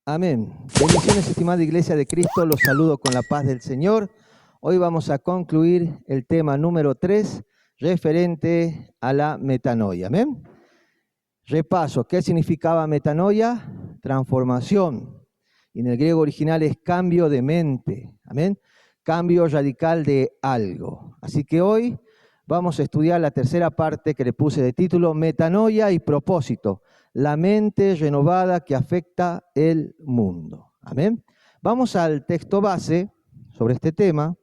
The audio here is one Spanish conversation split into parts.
Amén. Bendiciones, estimada Iglesia de Cristo, los saludo con la paz del Señor. Hoy vamos a concluir el tema número 3, referente a la metanoia. Amén. Repaso, ¿qué significaba metanoia? Transformación. Y en el griego original es cambio de mente. Amén. Cambio radical de algo. Así que hoy vamos a estudiar la tercera parte que le puse de título, metanoia y propósito. La mente renovada que afecta el mundo. Amén. Vamos al texto base sobre este tema.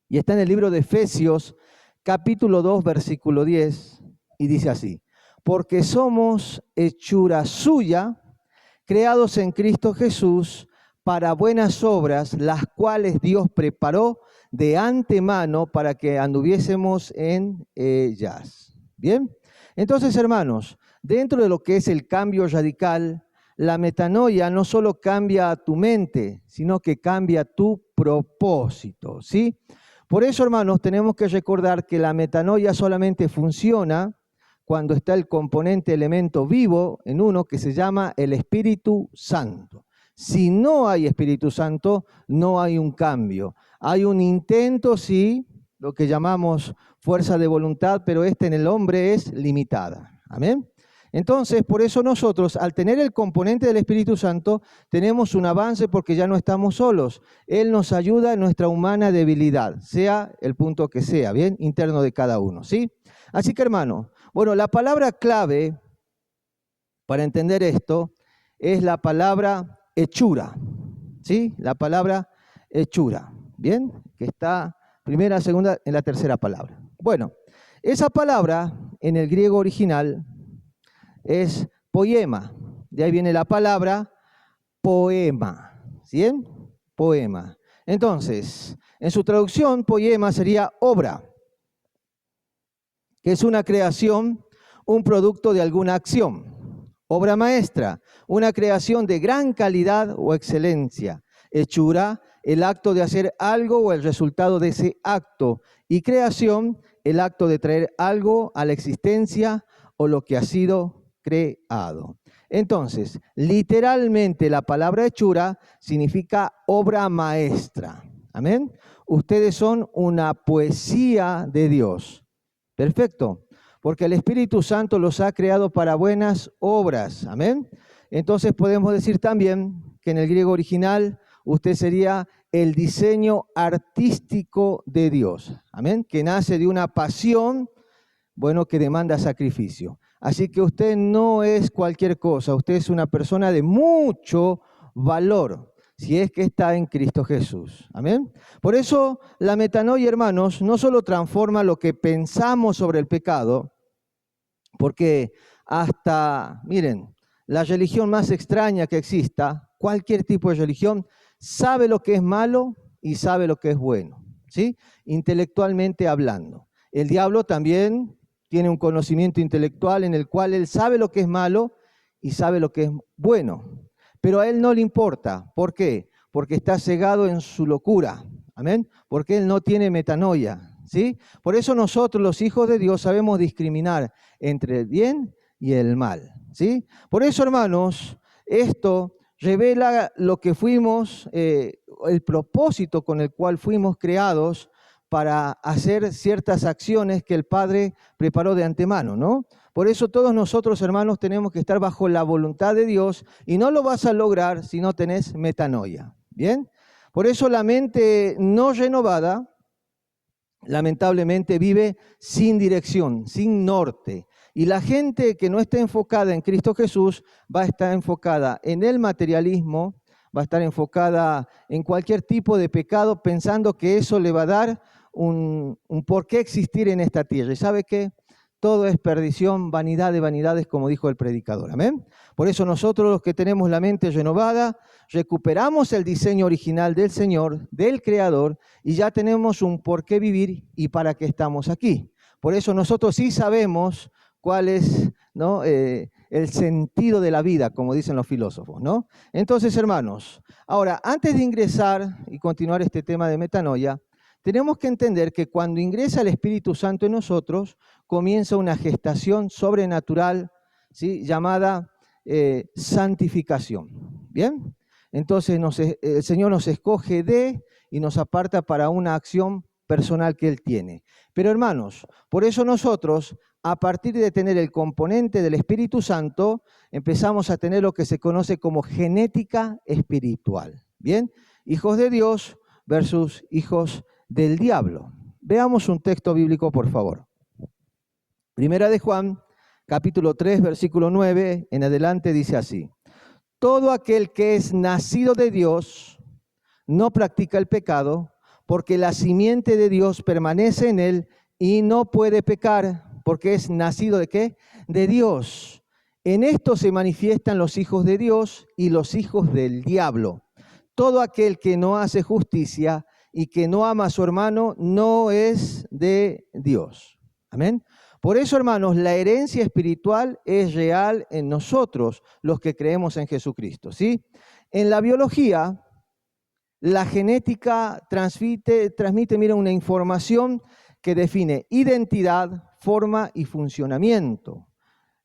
Y está en el libro de Efesios, capítulo 2, versículo 10. Y dice así: porque somos hechura suya, creados en Cristo Jesús, para buenas obras, las cuales Dios preparó de antemano para que anduviésemos en ellas. ¿Bien? Entonces, hermanos, dentro de lo que es el cambio radical, la metanoia no solo cambia tu mente, sino que cambia tu propósito, ¿sí? Por eso, hermanos, tenemos que recordar que la metanoia solamente funciona cuando está el componente elemento vivo en uno que se llama el Espíritu Santo. Si no hay Espíritu Santo, no hay un cambio. Hay un intento, sí, lo que llamamos fuerza de voluntad, pero en el hombre es limitada. Amén. Entonces, por eso nosotros, al tener el componente del Espíritu Santo, tenemos un avance porque ya no estamos solos. Él nos ayuda en nuestra humana debilidad, sea el punto que sea, ¿bien? Interno de cada uno, ¿sí? Así que, hermano, bueno, la palabra clave para entender esto es la palabra hechura, ¿sí? La palabra hechura, ¿bien? Que está primera, segunda, en la tercera palabra. Bueno, esa palabra en el griego original es poema. De ahí viene la palabra poema, ¿sí? Poema. Entonces, en su traducción, poema sería obra, que es una creación, un producto de alguna acción. Obra maestra, una creación de gran calidad o excelencia. Hechura, el acto de hacer algo o el resultado de ese acto. Y creación, el acto de traer algo a la existencia o lo que ha sido creado. Entonces, literalmente la palabra hechura significa obra maestra. Amén. Ustedes son una poesía de Dios. Perfecto. Porque el Espíritu Santo los ha creado para buenas obras. Amén. Entonces podemos decir también que en el griego original usted sería el diseño artístico de Dios. Amén. Que nace de una pasión, bueno, que demanda sacrificio. Así que usted no es cualquier cosa. Usted es una persona de mucho valor, si es que está en Cristo Jesús. Amén. Por eso la metanoia, hermanos, no solo transforma lo que pensamos sobre el pecado, porque hasta, miren, la religión más extraña que exista, cualquier tipo de religión, sabe lo que es malo y sabe lo que es bueno, ¿sí? Intelectualmente hablando. El diablo también tiene un conocimiento intelectual en el cual él sabe lo que es malo y sabe lo que es bueno. Pero a él no le importa. ¿Por qué? Porque está cegado en su locura. Amén. Porque él no tiene metanoia, ¿sí? Por eso nosotros, los hijos de Dios, sabemos discriminar entre el bien y el mal, ¿sí? Por eso, hermanos, esto revela lo que fuimos, el propósito con el cual fuimos creados para hacer ciertas acciones que el Padre preparó de antemano, ¿no? Por eso todos nosotros, hermanos, tenemos que estar bajo la voluntad de Dios y no lo vas a lograr si no tenés metanoia, ¿bien? Por eso la mente no renovada, lamentablemente, vive sin dirección, sin norte. Y la gente que no está enfocada en Cristo Jesús va a estar enfocada en el materialismo, va a estar enfocada en cualquier tipo de pecado pensando que eso le va a dar un por qué existir en esta tierra. ¿Y sabe qué? Todo es perdición, vanidad de vanidades, como dijo el predicador. Amén. Por eso nosotros, los que tenemos la mente renovada, recuperamos el diseño original del Señor, del Creador, y ya tenemos un por qué vivir y para qué estamos aquí. Por eso nosotros sí sabemos cuál es, ¿no?, el sentido de la vida, como dicen los filósofos, ¿no? Entonces, hermanos, ahora, antes de ingresar y continuar este tema de metanoia, tenemos que entender que cuando ingresa el Espíritu Santo en nosotros, comienza una gestación sobrenatural, ¿sí?, llamada santificación. ¿Bien? Entonces el Señor nos escoge y nos aparta para una acción personal que Él tiene. Pero hermanos, por eso nosotros, a partir de tener el componente del Espíritu Santo, empezamos a tener lo que se conoce como genética espiritual. ¿Bien? Hijos de Dios versus hijos del diablo. Veamos un texto bíblico, por favor. Primera de Juan, capítulo 3, versículo 9, en adelante dice así: todo aquel que es nacido de Dios no practica el pecado, porque la simiente de Dios permanece en él y no puede pecar, porque es nacido ¿de qué? De Dios. En esto se manifiestan los hijos de Dios y los hijos del diablo. Todo aquel que no hace justicia y que no ama a su hermano no es de Dios. Amén. Por eso, hermanos, la herencia espiritual es real en nosotros, los que creemos en Jesucristo, ¿sí? En la biología, la genética transmite, mira, una información que define identidad, forma y funcionamiento.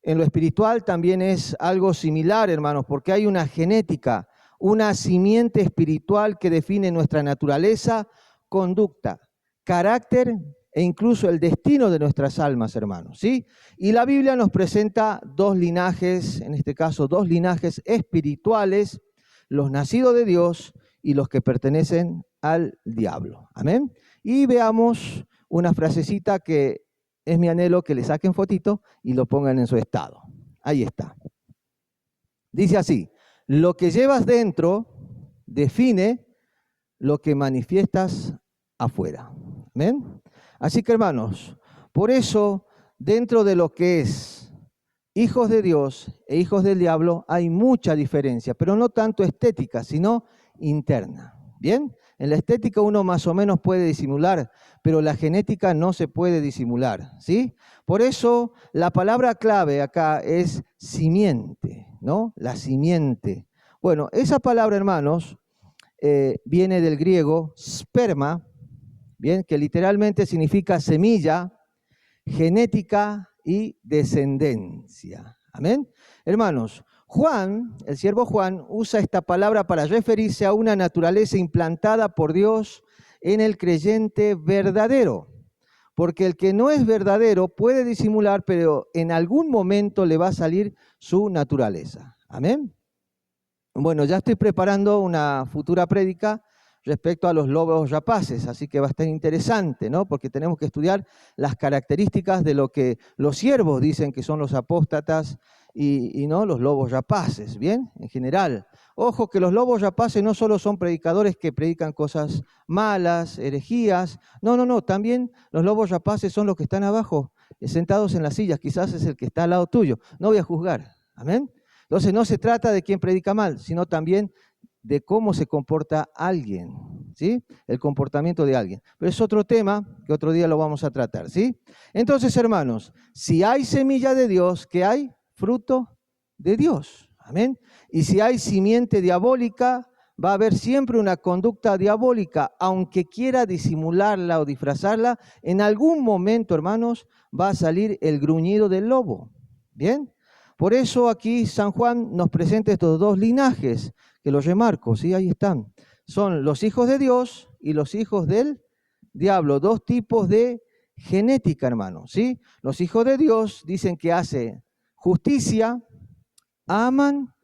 En lo espiritual también es algo similar, hermanos, porque hay una genética, una simiente espiritual que define nuestra naturaleza, conducta, carácter e incluso el destino de nuestras almas, hermanos, ¿sí? Y la Biblia nos presenta dos linajes, en este caso dos linajes espirituales, los nacidos de Dios y los que pertenecen al diablo. Amén. Y veamos una frasecita que es mi anhelo que le saquen fotito y lo pongan en su estado. Ahí está. Dice así: lo que llevas dentro define lo que manifiestas afuera. Amén. Así que, hermanos, por eso, dentro de lo que es hijos de Dios e hijos del diablo, hay mucha diferencia, pero no tanto estética, sino interna. ¿Bien? En la estética uno más o menos puede disimular, pero la genética no se puede disimular, ¿sí? Por eso la palabra clave acá es simiente, ¿no? La simiente. Bueno, esa palabra, hermanos, viene del griego sperma, ¿bien? Que literalmente significa semilla, genética y descendencia. Amén. Hermanos, Juan, el siervo Juan, usa esta palabra para referirse a una naturaleza implantada por Dios en el creyente verdadero. Porque el que no es verdadero puede disimular, pero en algún momento le va a salir su naturaleza. Amén. Bueno, ya estoy preparando una futura prédica respecto a los lobos rapaces, así que va a estar interesante, ¿no? Porque tenemos que estudiar las características de lo que los siervos dicen que son los apóstatas y no los lobos rapaces, ¿bien? En general. Ojo que los lobos rapaces no solo son predicadores que predican cosas malas, herejías, no, también los lobos rapaces son los que están abajo, sentados en las sillas, quizás es el que está al lado tuyo. No voy a juzgar, ¿amén? Entonces no se trata de quien predica mal, sino también de cómo se comporta alguien, ¿sí? El comportamiento de alguien. Pero es otro tema que otro día lo vamos a tratar, ¿sí? Entonces, hermanos, si hay semilla de Dios, ¿qué hay? Fruto de Dios, amén. Y si hay simiente diabólica, va a haber siempre una conducta diabólica, aunque quiera disimularla o disfrazarla, en algún momento, hermanos, va a salir el gruñido del lobo, ¿bien? Por eso aquí San Juan nos presenta estos dos linajes, que los remarco, ¿sí? Ahí están. Son los hijos de Dios y los hijos del diablo, dos tipos de genética, hermano, ¿sí? Los hijos de Dios dicen que hacen justicia, aman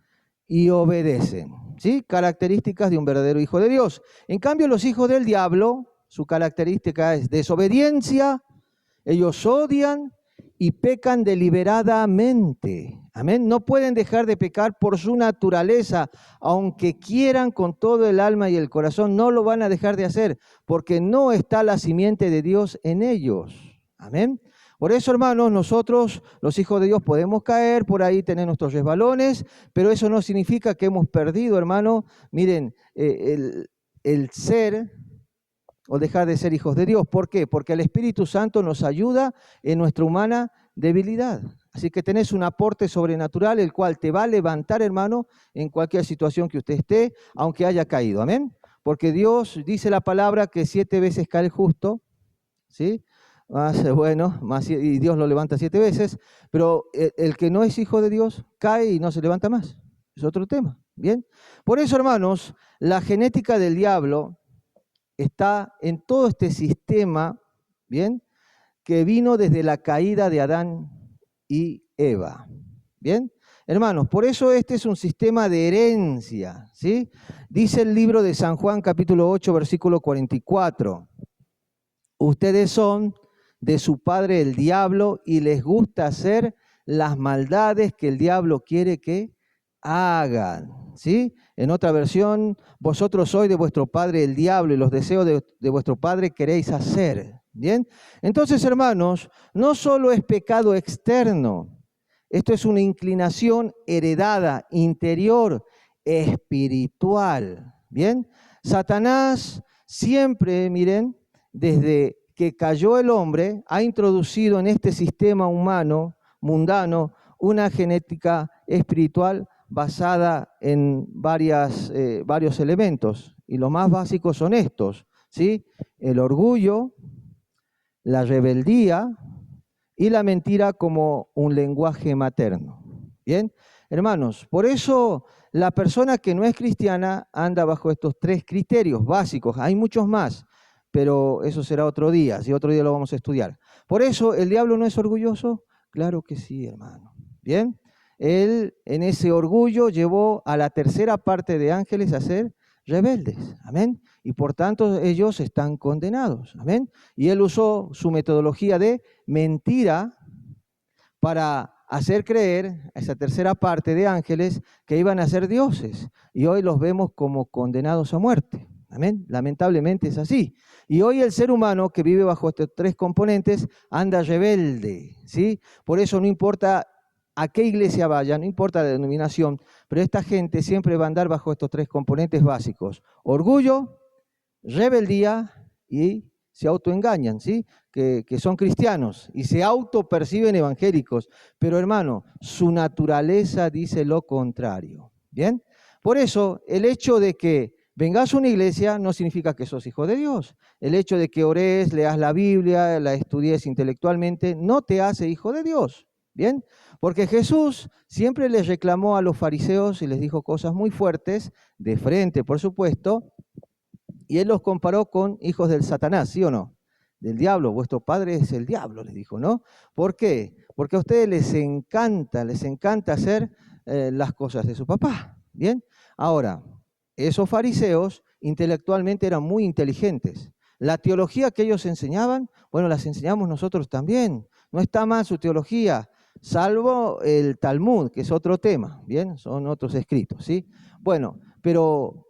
y obedecen, ¿sí? Características de un verdadero hijo de Dios. En cambio, los hijos del diablo, su característica es desobediencia, ellos odian y pecan deliberadamente. Amén. No pueden dejar de pecar por su naturaleza, aunque quieran con todo el alma y el corazón, no lo van a dejar de hacer, porque no está la simiente de Dios en ellos. Amén. Por eso, hermanos, nosotros, los hijos de Dios, podemos caer por ahí, tener nuestros resbalones, pero eso no significa que hemos perdido, hermano. Miren, el ser o dejar de ser hijos de Dios. ¿Por qué? Porque el Espíritu Santo nos ayuda en nuestra humana debilidad. Así que tenés un aporte sobrenatural, el cual te va a levantar, hermano, en cualquier situación que usted esté, aunque haya caído. Amén. Porque Dios dice la palabra que 7 veces cae el justo, ¿sí? Y Dios lo levanta 7 veces, pero el que no es hijo de Dios cae y no se levanta más. Es otro tema. Bien, por eso, hermanos, la genética del diablo está en todo este sistema, bien, que vino desde la caída de Adán y Eva. Bien, hermanos, por eso este es un sistema de herencia, ¿sí? Dice el libro de San Juan, capítulo 8, versículo 44. Ustedes son de su padre el diablo y les gusta hacer las maldades que el diablo quiere que hagan, ¿sí? En otra versión, vosotros sois de vuestro padre el diablo y los deseos de vuestro padre queréis hacer, ¿bien? Entonces, hermanos, no solo es pecado externo, esto es una inclinación heredada, interior, espiritual, ¿bien? Satanás siempre, miren, desde que cayó el hombre, ha introducido en este sistema humano, mundano, una genética espiritual basada en varios elementos. Y los más básicos son estos, ¿sí? El orgullo, la rebeldía y la mentira como un lenguaje materno. ¿Bien? Hermanos, por eso la persona que no es cristiana anda bajo estos tres criterios básicos. Hay muchos más, pero eso será otro día, si otro día lo vamos a estudiar. Por eso, ¿el diablo no es orgulloso? Claro que sí, hermano. ¿Bien? Él en ese orgullo llevó a la tercera parte de ángeles a ser rebeldes. Amén. Y por tanto ellos están condenados. Amén. Y él usó su metodología de mentira para hacer creer a esa tercera parte de ángeles que iban a ser dioses. Y hoy los vemos como condenados a muerte. Amén. Lamentablemente es así. Y hoy el ser humano que vive bajo estos tres componentes anda rebelde, ¿sí? Por eso no importa a qué iglesia vaya, no importa la denominación, pero esta gente siempre va a andar bajo estos tres componentes básicos: orgullo, rebeldía y se autoengañan, ¿sí? Que son cristianos y se autoperciben evangélicos, pero hermano, su naturaleza dice lo contrario, ¿bien? Por eso, el hecho de que vengas a una iglesia no significa que sos hijo de Dios. El hecho de que ores, leas la Biblia, la estudies intelectualmente, no te hace hijo de Dios, ¿bien? Porque Jesús siempre les reclamó a los fariseos y les dijo cosas muy fuertes, de frente, por supuesto, y él los comparó con hijos del Satanás, ¿sí o no? Del diablo, vuestro padre es el diablo, les dijo, ¿no? ¿Por qué? Porque a ustedes les encanta hacer las cosas de su papá, ¿bien? Ahora, esos fariseos intelectualmente eran muy inteligentes. La teología que ellos enseñaban, bueno, las enseñamos nosotros también. No está mal su teología, salvo el Talmud, que es otro tema, ¿bien? Son otros escritos, ¿sí? Bueno, pero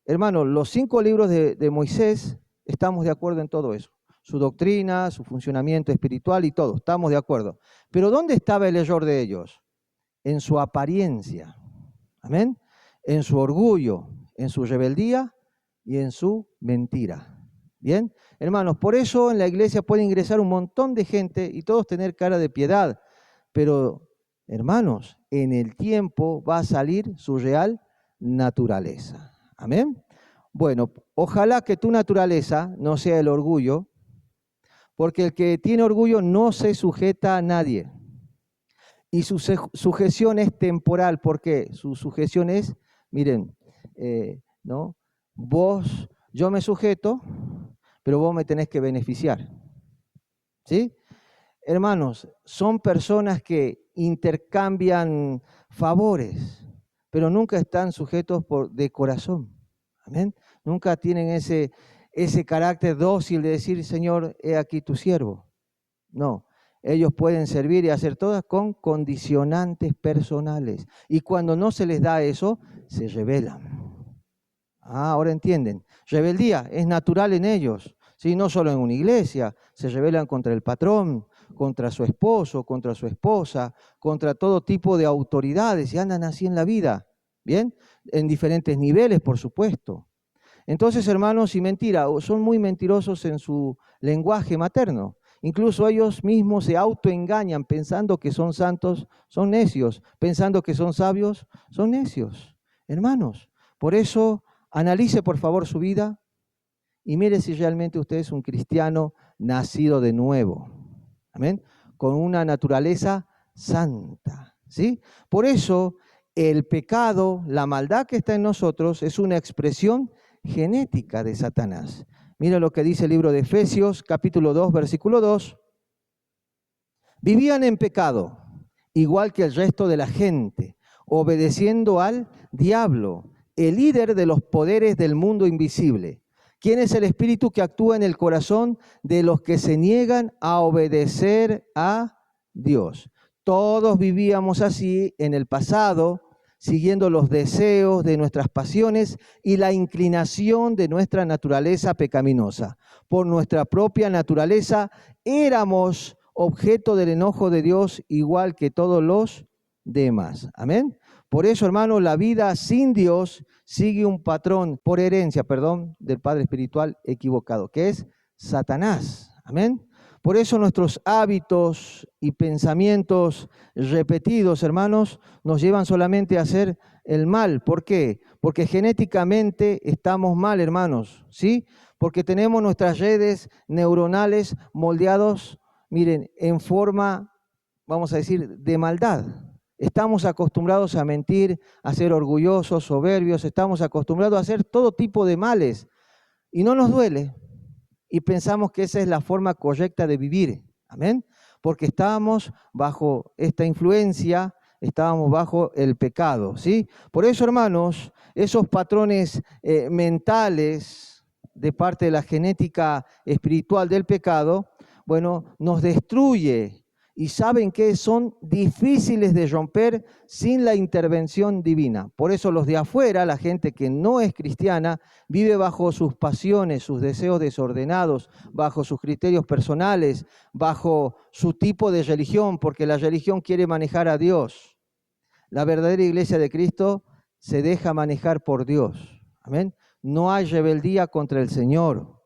hermano, los 5 libros de Moisés, estamos de acuerdo en todo eso. Su doctrina, su funcionamiento espiritual y todo, estamos de acuerdo. Pero ¿dónde estaba el error de ellos? En su apariencia, amén, en su orgullo, en su rebeldía y en su mentira. Bien, hermanos, por eso en la iglesia puede ingresar un montón de gente y todos tener cara de piedad, pero hermanos, en el tiempo va a salir su real naturaleza. Amén. Bueno, ojalá que tu naturaleza no sea el orgullo, porque el que tiene orgullo no se sujeta a nadie. Y su sujeción es temporal, porque su sujeción es, miren, ¿no? Yo me sujeto, pero vos me tenés que beneficiar. ¿Sí? Hermanos, son personas que intercambian favores, pero nunca están sujetos de corazón. Amén. Nunca tienen ese carácter dócil de decir, Señor, he aquí tu siervo. No, ellos pueden servir y hacer todas con condicionantes personales. Y cuando no se les da eso, se rebelan. Ahora entienden. Rebeldía es natural en ellos. ¿Sí? No solo en una iglesia, se rebelan contra el patrón, contra su esposo, contra su esposa, contra todo tipo de autoridades y andan así en la vida. ¿Bien? En diferentes niveles, por supuesto. Entonces, hermanos, y mentira, son muy mentirosos en su lenguaje materno. Incluso ellos mismos se autoengañan pensando que son santos, son necios. Pensando que son sabios, son necios. Hermanos, por eso analice por favor su vida y mire si realmente usted es un cristiano nacido de nuevo. Amén. Con una naturaleza santa. ¿Sí? Por eso el pecado, la maldad que está en nosotros, es una expresión genética de Satanás. Mira lo que dice el libro de Efesios, capítulo 2, versículo 2. Vivían en pecado, igual que el resto de la gente, obedeciendo al diablo, el líder de los poderes del mundo invisible. ¿Quién es el espíritu que actúa en el corazón de los que se niegan a obedecer a Dios? Todos vivíamos así en el pasado, siguiendo los deseos de nuestras pasiones y la inclinación de nuestra naturaleza pecaminosa. Por nuestra propia naturaleza éramos objeto del enojo de Dios igual que todos los demás. Amén. Por eso, hermano, la vida sin Dios sigue un patrón por herencia, del padre espiritual equivocado, que es Satanás. Amén. Por eso nuestros hábitos y pensamientos repetidos, hermanos, nos llevan solamente a hacer el mal. ¿Por qué? Porque genéticamente estamos mal, hermanos, ¿sí? Porque tenemos nuestras redes neuronales moldeados, miren, en forma, vamos a decir, de maldad. Estamos acostumbrados a mentir, a ser orgullosos, soberbios, estamos acostumbrados a hacer todo tipo de males y no nos duele. Y pensamos que esa es la forma correcta de vivir, amén, porque estábamos bajo esta influencia, estábamos bajo el pecado, ¿sí? Por eso, hermanos, esos patrones mentales de parte de la genética espiritual del pecado, bueno, nos destruye y saben que son difíciles de romper sin la intervención divina. Por eso los de afuera, la gente que no es cristiana, vive bajo sus pasiones, sus deseos desordenados, bajo sus criterios personales, bajo su tipo de religión, porque la religión quiere manejar a Dios. La verdadera iglesia de Cristo se deja manejar por Dios. Amén. No hay rebeldía contra el Señor.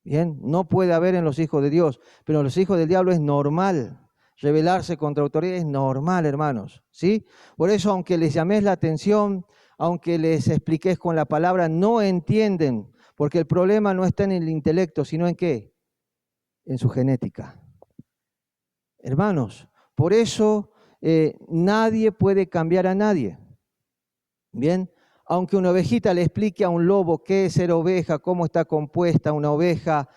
Bien, no puede haber en los hijos de Dios, pero en los hijos del diablo es normal. Rebelarse contra autoridad es normal, hermanos, ¿sí? Por eso, aunque les llaméis la atención, aunque les expliquéis con la palabra, no entienden, porque el problema no está en el intelecto, sino en ¿qué? En su genética. Hermanos, por eso nadie puede cambiar a nadie. Bien, aunque una ovejita le explique a un lobo qué es ser oveja, cómo está compuesta una oveja,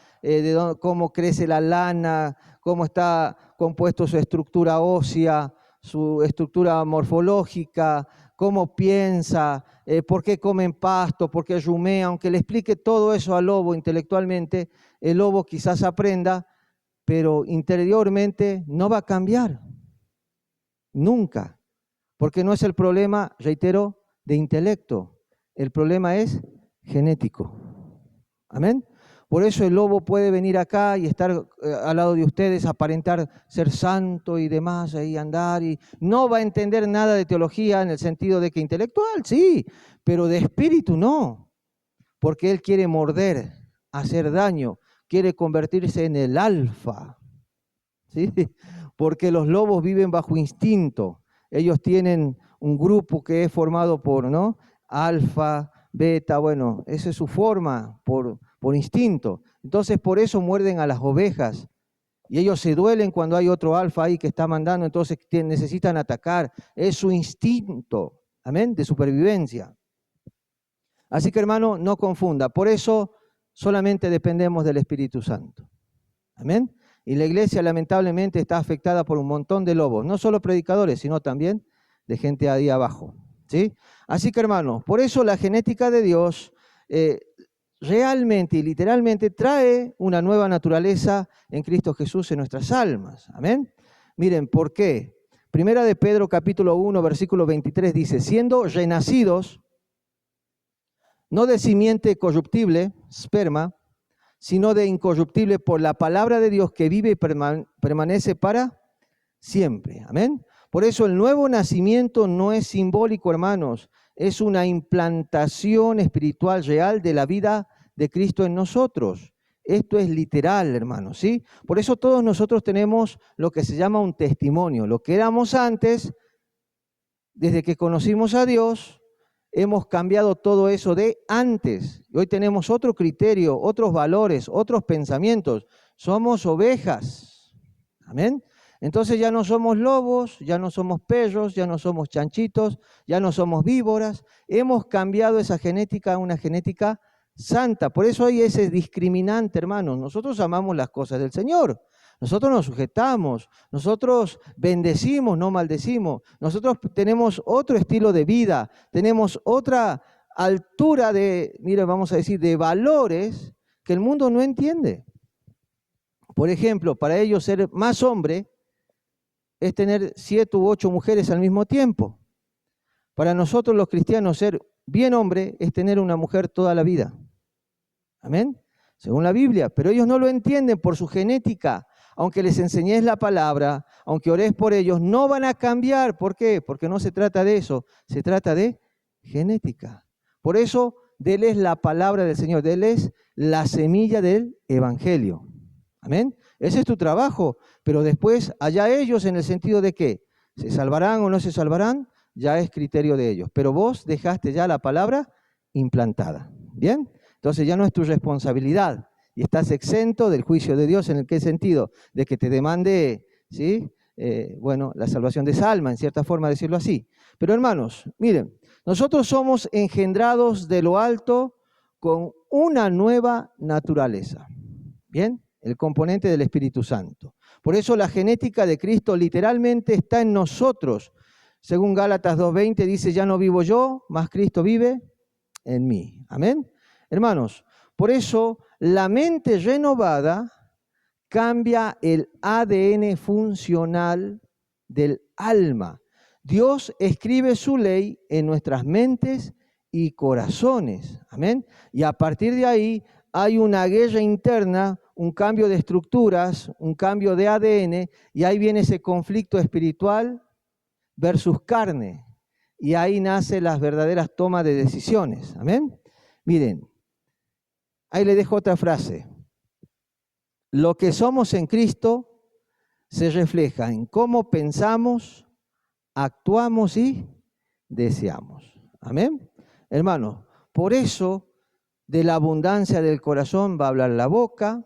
cómo crece la lana, cómo está compuesto su estructura ósea, su estructura morfológica, cómo piensa, por qué comen pasto, por qué rumea, aunque le explique todo eso al lobo intelectualmente, el lobo quizás aprenda, pero interiormente no va a cambiar, nunca, porque no es el problema, reitero, de intelecto, el problema es genético. Amén. Por eso el lobo puede venir acá y estar al lado de ustedes, aparentar ser santo y demás, ahí andar, y no va a entender nada de teología en el sentido de que intelectual, sí, pero de espíritu no, porque él quiere morder, hacer daño, quiere convertirse en el alfa, ¿sí? Porque los lobos viven bajo instinto, ellos tienen un grupo que es formado por, ¿no?, alfa, beta, bueno, esa es su forma, por instinto. Entonces, por eso muerden a las ovejas. Y ellos se duelen cuando hay otro alfa ahí que está mandando, entonces necesitan atacar. Es su instinto, amén, de supervivencia. Así que, hermano, no confunda. Por eso solamente dependemos del Espíritu Santo. Amén. Y la iglesia lamentablemente está afectada por un montón de lobos, no solo predicadores, sino también de gente ahí abajo, ¿sí? Así que, hermanos, por eso la genética de Dios realmente y literalmente trae una nueva naturaleza en Cristo Jesús en nuestras almas. Amén. Miren, ¿por qué? Primera de Pedro, capítulo 1, versículo 23 dice, siendo renacidos, no de simiente corruptible, esperma, sino de incorruptible por la palabra de Dios que vive y permanece para siempre. Amén. Por eso el nuevo nacimiento no es simbólico, hermanos, es una implantación espiritual real de la vida de Cristo en nosotros. Esto es literal, hermanos, ¿sí? Por eso todos nosotros tenemos lo que se llama un testimonio. Lo que éramos antes, desde que conocimos a Dios, hemos cambiado todo eso de antes. Hoy tenemos otro criterio, otros valores, otros pensamientos. Somos ovejas. Amén. Entonces ya no somos lobos, ya no somos perros, ya no somos chanchitos, ya no somos víboras. Hemos cambiado esa genética a una genética santa. Por eso hay ese discriminante, hermanos. Nosotros amamos las cosas del Señor. Nosotros nos sujetamos, nosotros bendecimos, no maldecimos. Nosotros tenemos otro estilo de vida, tenemos otra altura de, mire, vamos a decir, de valores que el mundo no entiende. Por ejemplo, para ellos ser más hombre es tener 7 u 8 mujeres al mismo tiempo. Para nosotros los cristianos ser bien hombre es tener una mujer toda la vida. Amén. Según la Biblia. Pero ellos no lo entienden por su genética. Aunque les enseñes la palabra, aunque ores por ellos, no van a cambiar. ¿Por qué? Porque no se trata de eso. Se trata de genética. Por eso, déles la palabra del Señor. Déles la semilla del Evangelio. Amén. Ese es tu trabajo, pero después allá ellos en el sentido de que se salvarán o no se salvarán, ya es criterio de ellos. Pero vos dejaste ya la palabra implantada. ¿Bien? Entonces ya no es tu responsabilidad y estás exento del juicio de Dios. ¿En el qué sentido? De que te demande, ¿sí? La salvación de esa alma, en cierta forma decirlo así. Pero hermanos, miren, nosotros somos engendrados de lo alto con una nueva naturaleza. ¿Bien? El componente del Espíritu Santo. Por eso la genética de Cristo literalmente está en nosotros. Según Gálatas 2:20 dice, ya no vivo yo, mas Cristo vive en mí. Amén. Hermanos, por eso la mente renovada cambia el ADN funcional del alma. Dios escribe su ley en nuestras mentes y corazones. Amén. Y a partir de ahí hay una guerra interna, un cambio de estructuras, un cambio de ADN, y ahí viene ese conflicto espiritual versus carne. Y ahí nacen las verdaderas tomas de decisiones. Amén. Miren, ahí le dejo otra frase. Lo que somos en Cristo se refleja en cómo pensamos, actuamos y deseamos. Amén. Hermanos, por eso de la abundancia del corazón va a hablar la boca,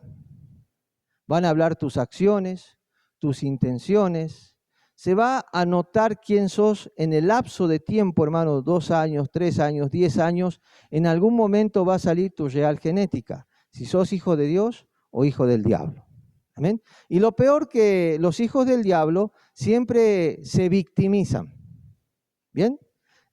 van a hablar tus acciones, tus intenciones. Se va a notar quién sos en el lapso de tiempo, hermano, 2 años, 3 años, 10 años. En algún momento va a salir tu real genética, si sos hijo de Dios o hijo del diablo. ¿Amén? Y lo peor que los hijos del diablo siempre se victimizan. ¿Bien?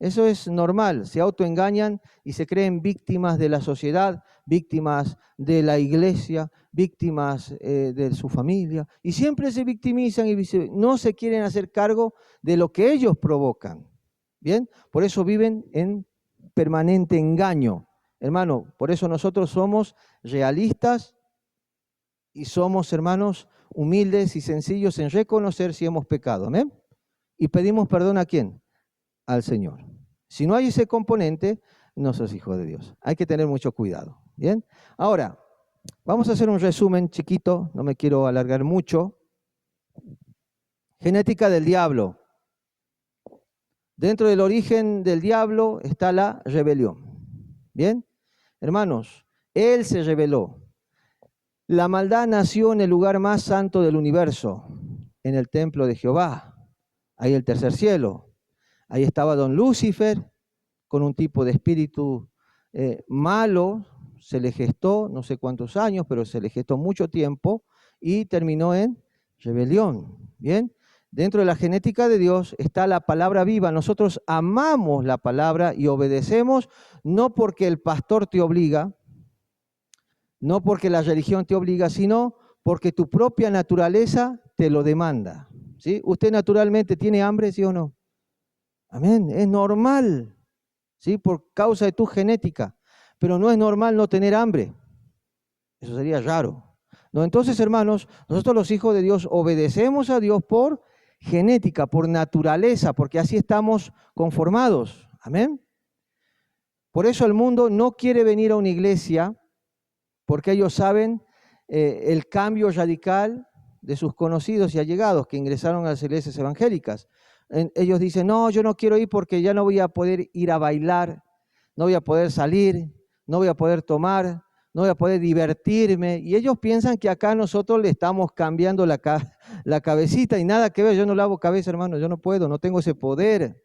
Eso es normal, se autoengañan y se creen víctimas de la sociedad, víctimas de la iglesia, víctimas de su familia, y siempre se victimizan y no se quieren hacer cargo de lo que ellos provocan. ¿Bien? Por eso viven en permanente engaño. Hermano, por eso nosotros somos realistas y somos, hermanos, humildes y sencillos en reconocer si hemos pecado. ¿Amén? Y pedimos perdón ¿a quién? Al Señor. Si no hay ese componente, no sos hijo de Dios. Hay que tener mucho cuidado. ¿Bien? Ahora, vamos a hacer un resumen chiquito, no me quiero alargar mucho. Genética del diablo. Dentro del origen del diablo está la rebelión. ¿Bien? Hermanos, él se rebeló. La maldad nació en el lugar más santo del universo, en el templo de Jehová. Ahí el tercer cielo. Ahí estaba don Lucifer, con un tipo de espíritu malo, se le gestó no sé cuántos años, pero se le gestó mucho tiempo y terminó en rebelión. ¿Bien? Dentro de la genética de Dios está la palabra viva. Nosotros amamos la palabra y obedecemos, no porque el pastor te obliga, no porque la religión te obliga, sino porque tu propia naturaleza te lo demanda. ¿Sí? ¿Usted naturalmente tiene hambre, sí o no? Amén, es normal, ¿sí? Por causa de tu genética, pero no es normal no tener hambre. Eso sería raro. No, entonces, hermanos, nosotros los hijos de Dios obedecemos a Dios por genética, por naturaleza, porque así estamos conformados. Amén. Por eso el mundo no quiere venir a una iglesia, porque ellos saben el cambio radical de sus conocidos y allegados que ingresaron a las iglesias evangélicas. Ellos dicen, no, yo no quiero ir porque ya no voy a poder ir a bailar, no voy a poder salir, no voy a poder tomar, no voy a poder divertirme. Y ellos piensan que acá nosotros le estamos cambiando la cabecita y nada que ver. Yo no lavo cabeza, hermano, yo no puedo, no tengo ese poder.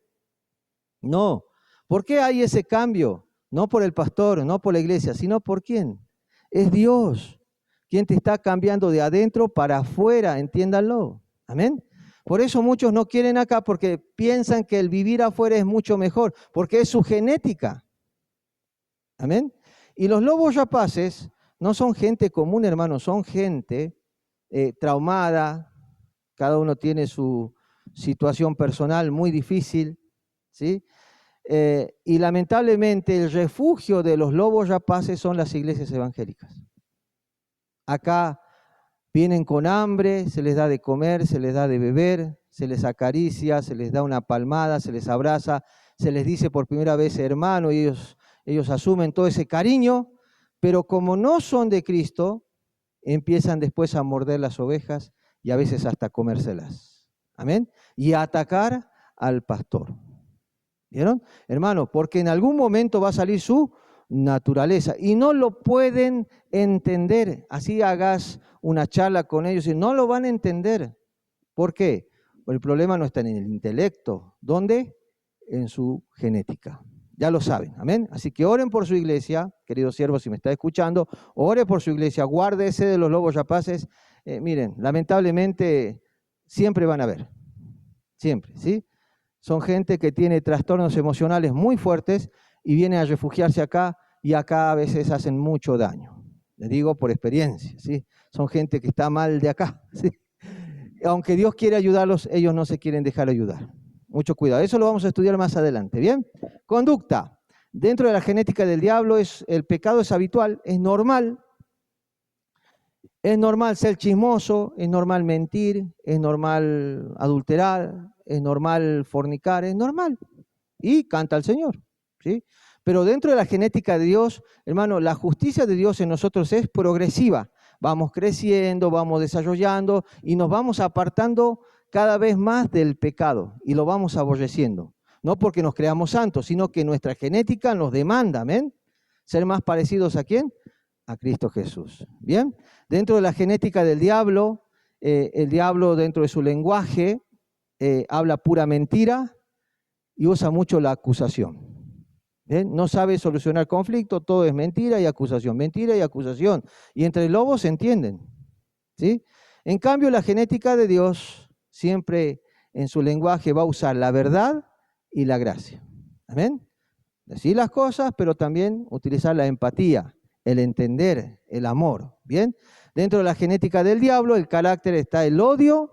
No. ¿Por qué hay ese cambio? No por el pastor, no por la iglesia, sino por quién. Es Dios quien te está cambiando de adentro para afuera, entiéndanlo. Amén. Por eso muchos no quieren acá porque piensan que el vivir afuera es mucho mejor, porque es su genética. Amén. Y los lobos rapaces no son gente común, hermano, son gente traumada, cada uno tiene su situación personal muy difícil, ¿sí? Y lamentablemente el refugio de los lobos rapaces son las iglesias evangélicas. Acá vienen con hambre, se les da de comer, se les da de beber, se les acaricia, se les da una palmada, se les abraza, se les dice por primera vez hermano y ellos asumen todo ese cariño, pero como no son de Cristo, empiezan después a morder las ovejas y a veces hasta comérselas. Amén. Y a atacar al pastor. ¿Vieron? Hermano, porque en algún momento va a salir su naturaleza y no lo pueden entender. Así hagas una charla con ellos y no lo van a entender. ¿Por qué? Porque el problema no está en el intelecto. ¿Dónde? En su genética. Ya lo saben, amén. Así que oren por su iglesia, queridos siervos, si me está escuchando, ore por su iglesia, guárdese de los lobos rapaces. Miren, lamentablemente siempre van a haber, siempre, ¿sí? Son gente que tiene trastornos emocionales muy fuertes y viene a refugiarse acá y acá a veces hacen mucho daño. Les digo por experiencia, ¿sí? Son gente que está mal de acá, ¿sí? Aunque Dios quiere ayudarlos, ellos no se quieren dejar ayudar. Mucho cuidado. Eso lo vamos a estudiar más adelante, ¿bien? Conducta. Dentro de la genética del diablo, el pecado es habitual, es normal. Es normal ser chismoso, es normal mentir, es normal adulterar, es normal fornicar, es normal. Y canta al Señor, ¿sí? Pero dentro de la genética de Dios, hermano, la justicia de Dios en nosotros es progresiva. Vamos creciendo, vamos desarrollando y nos vamos apartando cada vez más del pecado y lo vamos aborreciendo. No porque nos creamos santos, sino que nuestra genética nos demanda, ¿amén? Ser más parecidos ¿a quién? A Cristo Jesús. ¿Bien? Dentro de la genética del diablo, el diablo dentro de su lenguaje habla pura mentira y usa mucho la acusación. ¿Bien? No sabe solucionar conflicto, todo es mentira y acusación, mentira y acusación. Y entre lobos se entienden, ¿sí? En cambio, la genética de Dios siempre en su lenguaje va a usar la verdad y la gracia. ¿Amén? Decir las cosas, pero también utilizar la empatía, el entender, el amor. ¿Bien? Dentro de la genética del diablo, el carácter está el odio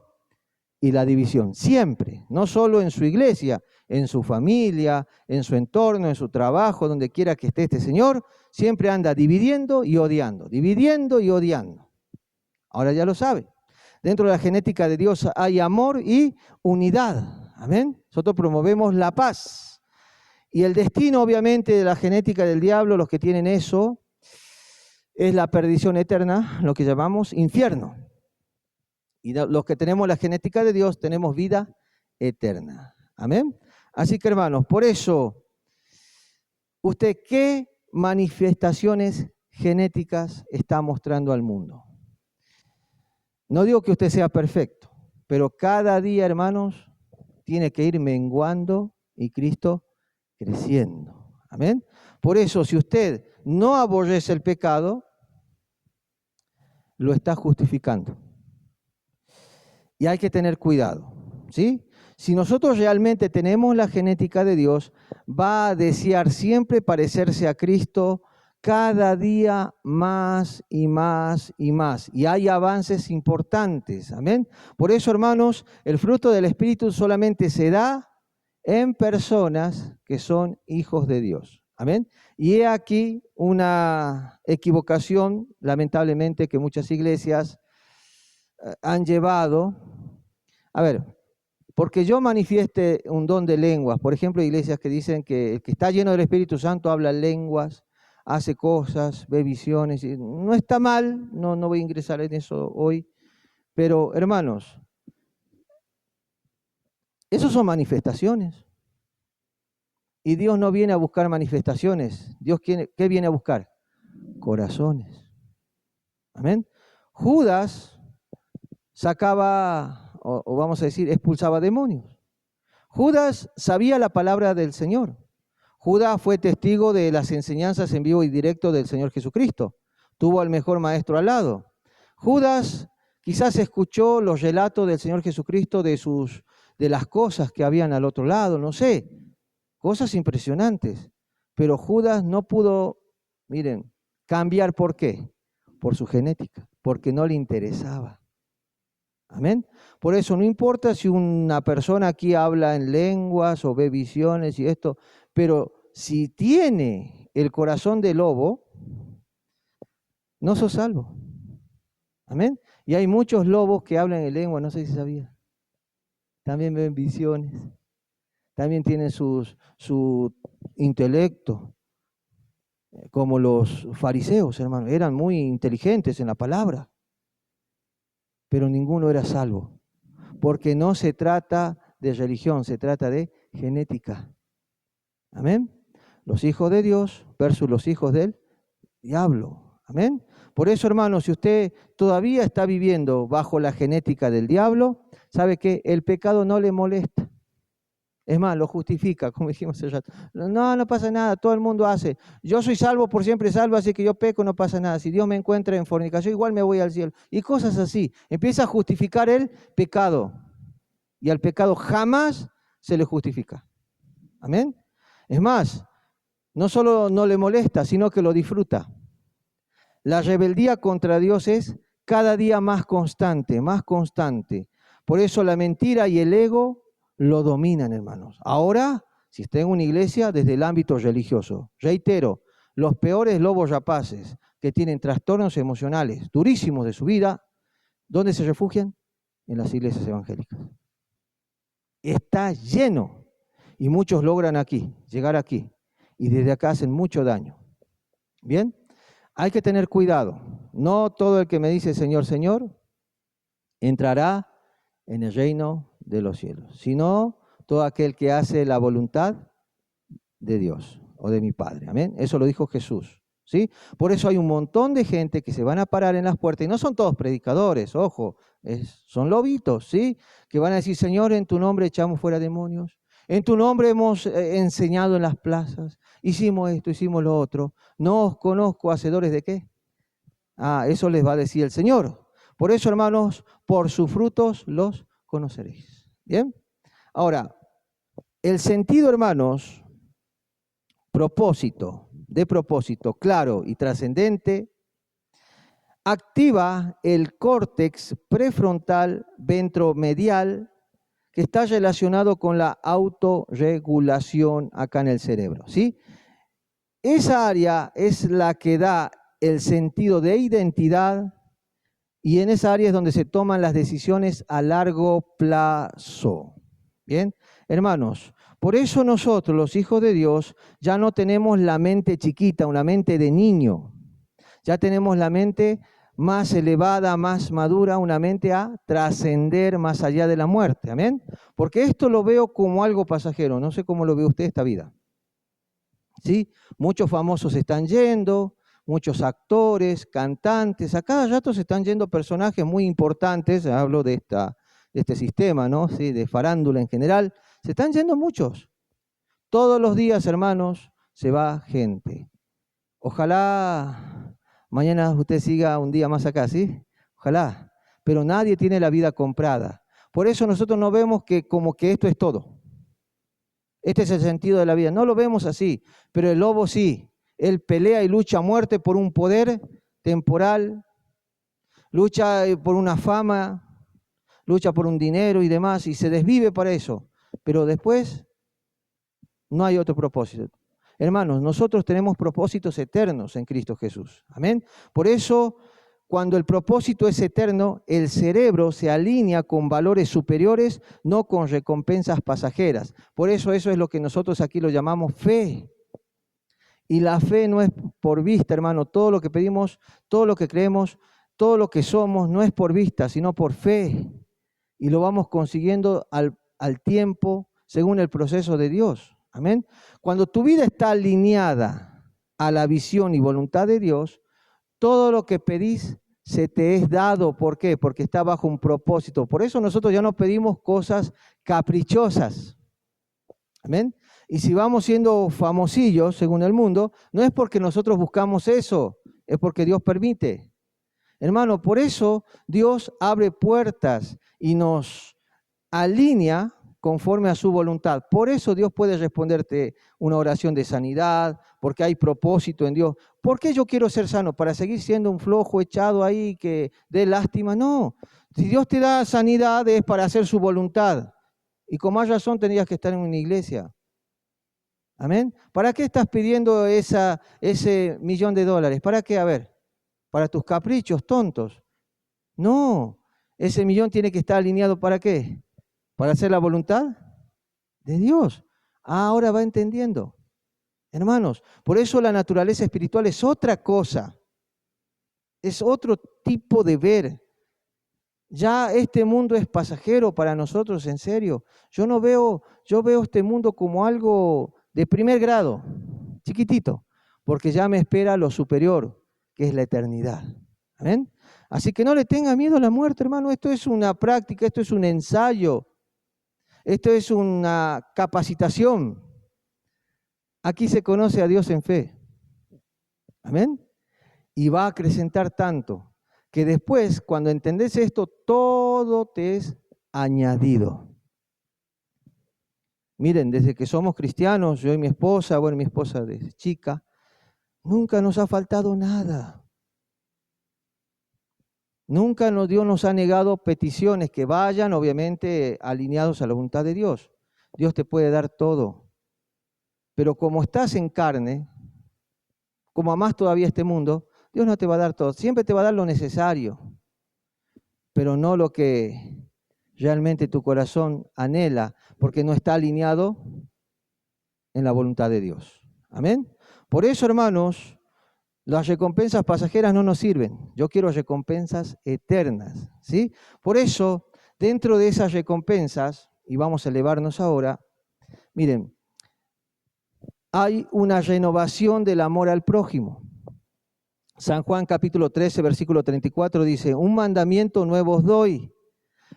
y la división. Siempre, no solo en su iglesia, en su familia, en su entorno, en su trabajo, donde quiera que esté este señor, siempre anda dividiendo y odiando, dividiendo y odiando. Ahora ya lo sabe. Dentro de la genética de Dios hay amor y unidad. Amén. Nosotros promovemos la paz. Y el destino, obviamente, de la genética del diablo, los que tienen eso, es la perdición eterna, lo que llamamos infierno. Y los que tenemos la genética de Dios, tenemos vida eterna. Amén. Así que, hermanos, por eso, ¿usted qué manifestaciones genéticas está mostrando al mundo? No digo que usted sea perfecto, pero cada día, hermanos, tiene que ir menguando y Cristo creciendo. Amén. Por eso, si usted no aborrece el pecado, lo está justificando. Y hay que tener cuidado, ¿sí? Si nosotros realmente tenemos la genética de Dios, va a desear siempre parecerse a Cristo cada día más y más y más. Y hay avances importantes, amén. Por eso, hermanos, el fruto del Espíritu solamente se da en personas que son hijos de Dios, amén. Y he aquí una equivocación, lamentablemente, que muchas iglesias han llevado. A ver, porque yo manifieste un don de lenguas, por ejemplo, iglesias que dicen que el que está lleno del Espíritu Santo habla lenguas, hace cosas, ve visiones, y no está mal, no voy a ingresar en eso hoy, pero hermanos, esos son manifestaciones. Y Dios no viene a buscar manifestaciones. Dios, ¿qué viene a buscar? corazones. Amén. Judas sacaba, o vamos a decir, expulsaba demonios. Judas sabía la palabra del Señor. Judas fue testigo de las enseñanzas en vivo y directo del Señor Jesucristo. Tuvo al mejor maestro al lado. Judas quizás escuchó los relatos del Señor Jesucristo de las cosas que habían al otro lado, no sé, cosas impresionantes. Pero Judas no pudo, miren, cambiar. ¿Por qué? Por su genética, porque no le interesaba. Amén. Por eso no importa si una persona aquí habla en lenguas o ve visiones y esto, pero si tiene el corazón de lobo, no sos salvo. Amén. Y hay muchos lobos que hablan en lengua, no sé si sabía. También ven visiones. También tienen su intelecto, como los fariseos, hermano. Eran muy inteligentes en la palabra, pero ninguno era salvo. Porque no se trata de religión, se trata de genética. Amén. Los hijos de Dios versus los hijos del diablo. Amén. Por eso, hermano, si usted todavía está viviendo bajo la genética del diablo, sabe que el pecado no le molesta. Es más, lo justifica, como dijimos hace rato. No pasa nada, todo el mundo hace. Yo soy salvo por siempre salvo, así que yo peco, no pasa nada. Si Dios me encuentra en fornicación, igual me voy al cielo. Y cosas así. Empieza a justificar el pecado. Y al pecado jamás se le justifica. Amén. Es más, no solo no le molesta, sino que lo disfruta. La rebeldía contra Dios es cada día más constante, más constante. Por eso la mentira y el ego lo dominan, hermanos. Ahora, si está en una iglesia, desde el ámbito religioso, reitero, los peores lobos rapaces que tienen trastornos emocionales durísimos de su vida, ¿dónde se refugian? En las iglesias evangélicas. Está lleno y muchos logran llegar aquí y desde acá hacen mucho daño. Bien, hay que tener cuidado. No todo el que me dice Señor, Señor, entrará en el reino de los cielos, sino todo aquel que hace la voluntad de Dios o de mi Padre. Amén. Eso lo dijo Jesús, ¿sí? Por eso hay un montón de gente que se van a parar en las puertas y no son todos predicadores, ojo, son lobitos, ¿sí? Que van a decir, Señor, en tu nombre echamos fuera demonios, en tu nombre hemos enseñado en las plazas, hicimos esto, hicimos lo otro, no os conozco, hacedores de qué. Eso les va a decir el Señor. Por eso, hermanos, por sus frutos los conoceréis. ¿Bien? Ahora, el sentido, hermanos, de propósito claro y trascendente, activa el córtex prefrontal ventromedial que está relacionado con la autorregulación acá en el cerebro, ¿sí? Esa área es la que da el sentido de identidad y en esa área es donde se toman las decisiones a largo plazo. Bien, hermanos, por eso nosotros, los hijos de Dios, ya no tenemos la mente chiquita, una mente de niño. Ya tenemos la mente más elevada, más madura, una mente a trascender más allá de la muerte. Amén. Porque esto lo veo como algo pasajero. No sé cómo lo ve usted esta vida. ¿Sí? Muchos famosos están yendo, muchos actores, cantantes, a cada rato se están yendo personajes muy importantes, hablo de este sistema, ¿no? Sí, de farándula en general, se están yendo muchos. Todos los días, hermanos, se va gente. Ojalá mañana usted siga un día más acá, ¿sí? Ojalá, pero nadie tiene la vida comprada. Por eso nosotros no vemos que como que esto es todo. Este es el sentido de la vida. No lo vemos así, pero el lobo sí. Él pelea y lucha a muerte por un poder temporal, lucha por una fama, lucha por un dinero y demás, y se desvive para eso. Pero después no hay otro propósito. Hermanos, nosotros tenemos propósitos eternos en Cristo Jesús. Amén. Por eso, cuando el propósito es eterno, el cerebro se alinea con valores superiores, no con recompensas pasajeras. Por eso es lo que nosotros aquí lo llamamos fe. Y la fe no es por vista, hermano. Todo lo que pedimos, todo lo que creemos, todo lo que somos, no es por vista, sino por fe. Y lo vamos consiguiendo al tiempo, según el proceso de Dios. Amén. Cuando tu vida está alineada a la visión y voluntad de Dios, todo lo que pedís se te es dado. ¿Por qué? Porque está bajo un propósito. Por eso nosotros ya no pedimos cosas caprichosas. ¿Amén? Y si vamos siendo famosillos, según el mundo, no es porque nosotros buscamos eso, es porque Dios permite. Hermano, por eso Dios abre puertas y nos alinea conforme a su voluntad. Por eso Dios puede responderte una oración de sanidad, porque hay propósito en Dios. ¿Por qué yo quiero ser sano? ¿Para seguir siendo un flojo echado ahí que dé lástima? No. Si Dios te da sanidad es para hacer su voluntad. Y con más razón tendrías que estar en una iglesia. ¿Amén? ¿Para qué estás pidiendo ese $1.000.000? ¿Para qué? A ver, ¿para tus caprichos tontos? No, ese millón tiene que estar alineado ¿para qué? ¿Para hacer la voluntad de Dios? Ahora va entendiendo. Hermanos, por eso la naturaleza espiritual es otra cosa. Es otro tipo de ver. Ya este mundo es pasajero para nosotros, en serio. Yo veo este mundo como algo de primer grado, chiquitito, porque ya me espera lo superior, que es la eternidad. ¿Amén? Así que no le tenga miedo a la muerte, hermano. Esto es una práctica, esto es un ensayo, esto es una capacitación. Aquí se conoce a Dios en fe. ¿Amén? Y va a acrecentar tanto que después, cuando entendés esto, todo te es añadido. Miren, desde que somos cristianos, yo y mi esposa desde chica, nunca nos ha faltado nada. Nunca Dios nos ha negado peticiones que vayan, obviamente, alineados a la voluntad de Dios. Dios te puede dar todo. Pero como estás en carne, como amás todavía este mundo, Dios no te va a dar todo. Siempre te va a dar lo necesario, pero no lo que realmente tu corazón anhela, porque no está alineado en la voluntad de Dios. Amén. Por eso, hermanos, las recompensas pasajeras no nos sirven. Yo quiero recompensas eternas, ¿sí? Por eso, dentro de esas recompensas, y vamos a elevarnos ahora, miren, hay una renovación del amor al prójimo. San Juan capítulo 13, versículo 34 dice, un mandamiento nuevo os doy,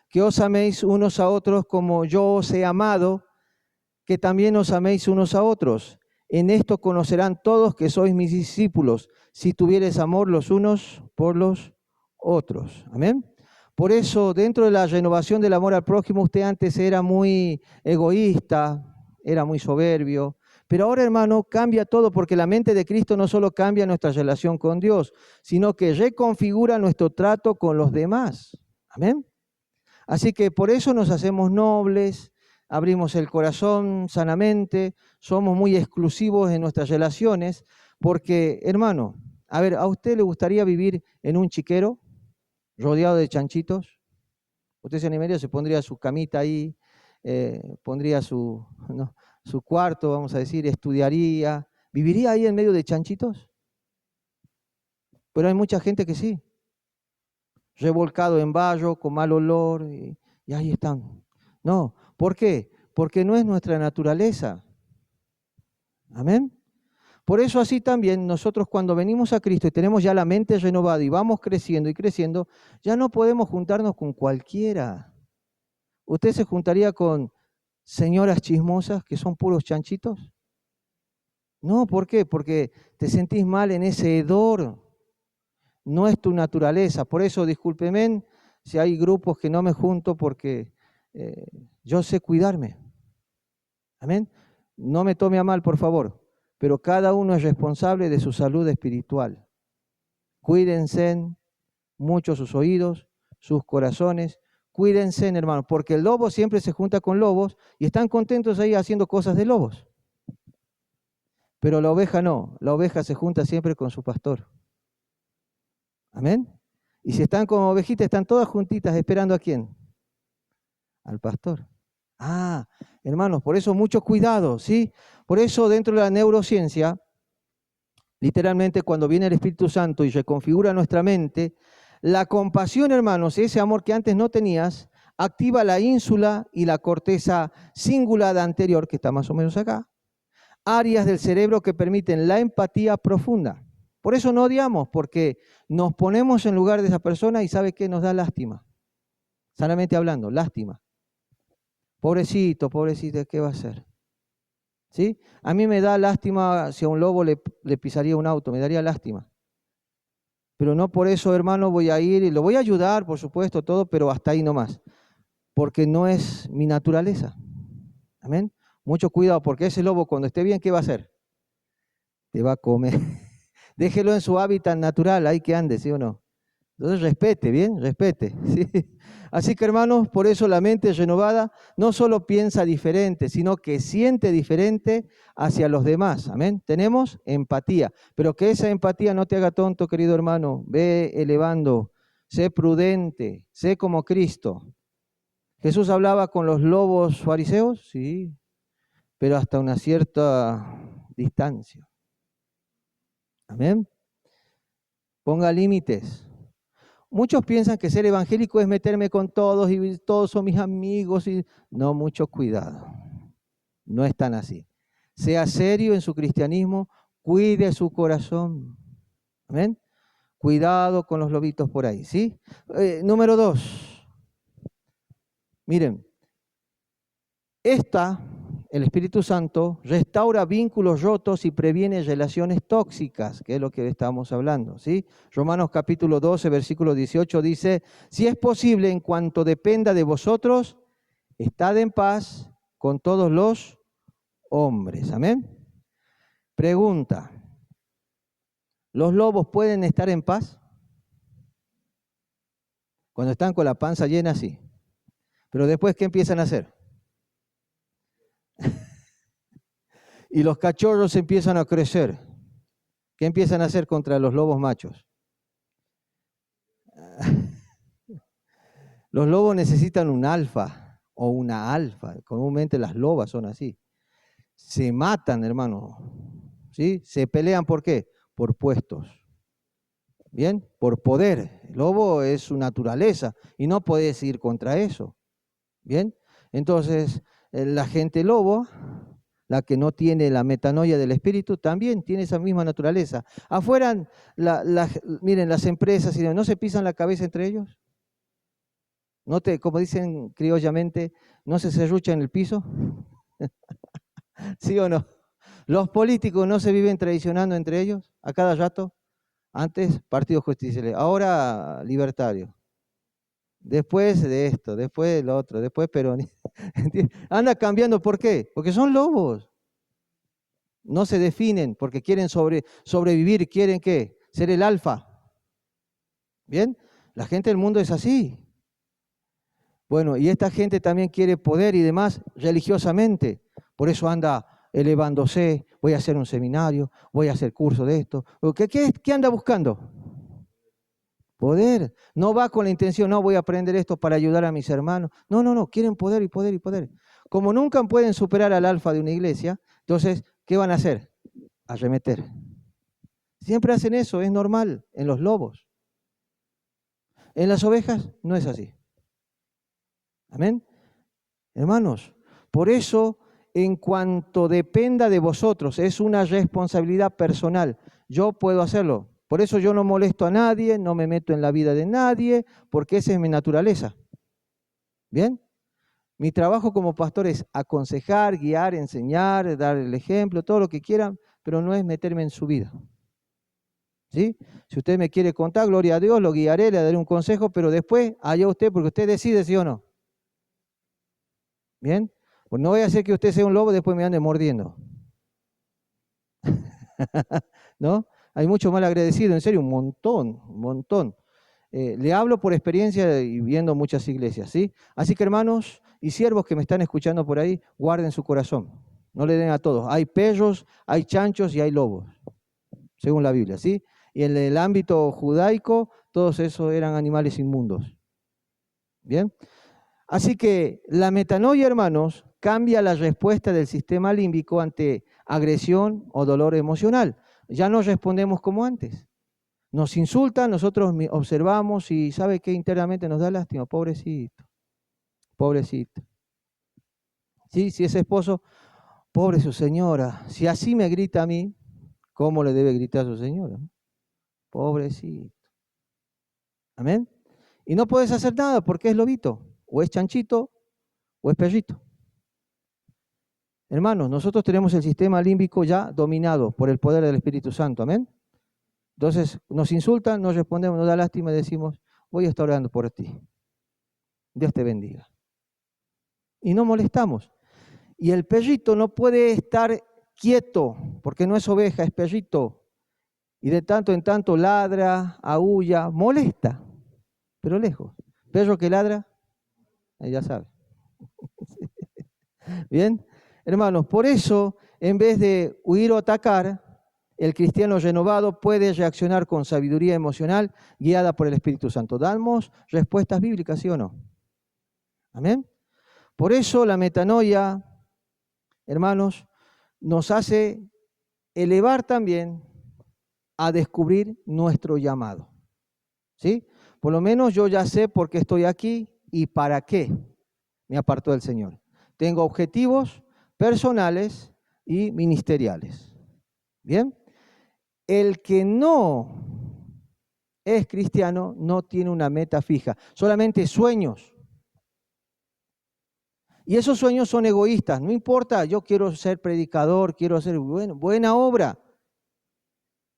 que os améis unos a otros como yo os he amado, que también os améis unos a otros. En esto conocerán todos que sois mis discípulos, si tuviereis amor los unos por los otros. Amén. Por eso, dentro de la renovación del amor al prójimo, usted antes era muy egoísta, era muy soberbio, pero ahora, hermano, cambia todo, porque la mente de Cristo no solo cambia nuestra relación con Dios, sino que reconfigura nuestro trato con los demás. Amén. Así que por eso nos hacemos nobles, abrimos el corazón sanamente, somos muy exclusivos en nuestras relaciones, porque, hermano, a ver, ¿a usted le gustaría vivir en un chiquero rodeado de chanchitos? Usted se animaría, se pondría su camita ahí, pondría su cuarto, vamos a decir, estudiaría, ¿viviría ahí en medio de chanchitos? Pero hay mucha gente que sí, revolcado en barro, con mal olor, y ahí están. No, ¿por qué? Porque no es nuestra naturaleza. Amén. Por eso así también nosotros cuando venimos a Cristo y tenemos ya la mente renovada y vamos creciendo y creciendo, ya no podemos juntarnos con cualquiera. ¿Usted se juntaría con señoras chismosas que son puros chanchitos? No, ¿por qué? Porque te sentís mal en ese hedor. No es tu naturaleza. Por eso, discúlpeme si hay grupos que no me junto porque yo sé cuidarme. Amén. No me tome a mal, por favor, pero cada uno es responsable de su salud espiritual. Cuídense mucho sus oídos, sus corazones. Cuídense, hermanos, porque el lobo siempre se junta con lobos y están contentos ahí haciendo cosas de lobos. Pero la oveja no, la oveja se junta siempre con su pastor. Amén. Y si están como ovejitas, están todas juntitas esperando ¿a quién? Al pastor. Ah, hermanos, por eso mucho cuidado, ¿sí? Por eso dentro de la neurociencia, literalmente cuando viene el Espíritu Santo y reconfigura nuestra mente, la compasión, hermanos, ese amor que antes no tenías, activa la ínsula y la corteza cingulada anterior, que está más o menos acá, áreas del cerebro que permiten la empatía profunda. Por eso no odiamos, porque nos ponemos en lugar de esa persona y ¿sabe qué? Nos da lástima. Sanamente hablando, lástima. Pobrecito, pobrecito, ¿qué va a hacer? ¿Sí? A mí me da lástima si a un lobo le pisaría un auto, me daría lástima. Pero no por eso, hermano, voy a ir y lo voy a ayudar, por supuesto, todo, pero hasta ahí nomás. Porque no es mi naturaleza. Amén. Mucho cuidado, porque ese lobo cuando esté bien, ¿qué va a hacer? Te va a comer. Déjelo en su hábitat natural, ahí que ande, ¿sí o no? Entonces respete, bien, respete. ¿Sí? Así que hermanos, por eso la mente renovada no solo piensa diferente, sino que siente diferente hacia los demás. Amén. Tenemos empatía, pero que esa empatía no te haga tonto, querido hermano. Ve elevando, sé prudente, sé como Cristo. Jesús hablaba con los lobos fariseos, sí, pero hasta una cierta distancia. Amén. Ponga límites. Muchos piensan que ser evangélico es meterme con todos y todos son mis amigos. No, mucho cuidado. No es tan así. Sea serio en su cristianismo, cuide su corazón. Amén. Cuidado con los lobitos por ahí, ¿sí? Número 2. Miren, el Espíritu Santo restaura vínculos rotos y previene relaciones tóxicas, que es lo que estamos hablando, ¿sí? Romanos capítulo 12, versículo 18 dice, si es posible, en cuanto dependa de vosotros, estad en paz con todos los hombres. Amén. Pregunta, ¿los lobos pueden estar en paz? Cuando están con la panza llena, sí. Pero después, ¿qué empiezan a hacer? Y los cachorros empiezan a crecer. ¿Qué empiezan a hacer contra los lobos machos? Los lobos necesitan un alfa o una alfa. Comúnmente las lobas son así. Se matan, hermano. ¿Sí? Se pelean, ¿por qué? Por puestos. ¿Bien? Por poder. El lobo es su naturaleza y no puedes ir contra eso. ¿Bien? Entonces, la gente lobo, la que no tiene la metanoia del espíritu, también tiene esa misma naturaleza. Afuera, miren, las empresas, ¿no se pisan la cabeza entre ellos? ¿No como dicen criollamente, no se serrucha en el piso? ¿Sí o no? Los políticos no se viven traicionando entre ellos a cada rato. Antes, Partido Justicialista, ahora libertario. Después de esto, después de lo otro, después peronista. Anda cambiando, ¿por qué? Porque son lobos. No se definen porque quieren sobrevivir, quieren ¿qué? Ser el alfa. ¿Bien? La gente del mundo es así. Bueno, y esta gente también quiere poder y demás religiosamente. Por eso anda elevándose, voy a hacer un seminario, voy a hacer curso de esto. ¿Qué anda buscando? Poder. No va con la intención, no voy a aprender esto para ayudar a mis hermanos. No, no, no, quieren poder y poder y poder. Como nunca pueden superar al alfa de una iglesia, entonces, ¿qué van a hacer? Arremeter. Siempre hacen eso, es normal, en los lobos. En las ovejas no es así. Amén. Hermanos, por eso, en cuanto dependa de vosotros, es una responsabilidad personal. Yo puedo hacerlo. Por eso yo no molesto a nadie, no me meto en la vida de nadie, porque esa es mi naturaleza. ¿Bien? Mi trabajo como pastor es aconsejar, guiar, enseñar, dar el ejemplo, todo lo que quieran, pero no es meterme en su vida. ¿Sí? Si usted me quiere contar, gloria a Dios, lo guiaré, le daré un consejo, pero después allá usted, porque usted decide sí o no. ¿Bien? Pues no voy a hacer que usted sea un lobo y después me ande mordiendo. ¿No? Hay mucho mal agradecido, en serio, un montón, un montón. Le hablo por experiencia y viendo muchas iglesias, ¿sí? Así que hermanos y siervos que me están escuchando por ahí, guarden su corazón. No le den a todos. Hay perros, hay chanchos y hay lobos, según la Biblia, ¿sí? Y en el ámbito judaico, todos esos eran animales inmundos. ¿Bien? Así que la metanoia, hermanos, cambia la respuesta del sistema límbico ante agresión o dolor emocional. Ya no respondemos como antes. Nos insultan, nosotros observamos y ¿sabe qué? Internamente nos da lástima. Pobrecito, pobrecito. ¿Sí? Si ese esposo, pobre su señora, si así me grita a mí, ¿cómo le debe gritar a su señora? Pobrecito. Amén. Y no puedes hacer nada porque es lobito, o es chanchito, o es perrito. Hermanos, nosotros tenemos el sistema límbico ya dominado por el poder del Espíritu Santo. Amén. Entonces nos insultan, nos respondemos, nos da lástima y decimos, voy a estar orando por ti. Dios te bendiga. Y no molestamos. Y el perrito no puede estar quieto, porque no es oveja, es perrito. Y de tanto en tanto ladra, aúlla, molesta, pero lejos. Perro que ladra, ya sabe. Bien, hermanos, por eso, en vez de huir o atacar, el cristiano renovado puede reaccionar con sabiduría emocional guiada por el Espíritu Santo. ¿Damos respuestas bíblicas, sí o no? Amén. Por eso la metanoia, hermanos, nos hace elevar también a descubrir nuestro llamado. ¿Sí? Por lo menos yo ya sé por qué estoy aquí y para qué me apartó el Señor. Tengo objetivos personales y ministeriales. ¿Bien? El que no es cristiano no tiene una meta fija, solamente sueños. Y esos sueños son egoístas, no importa, yo quiero ser predicador, quiero hacer buena obra,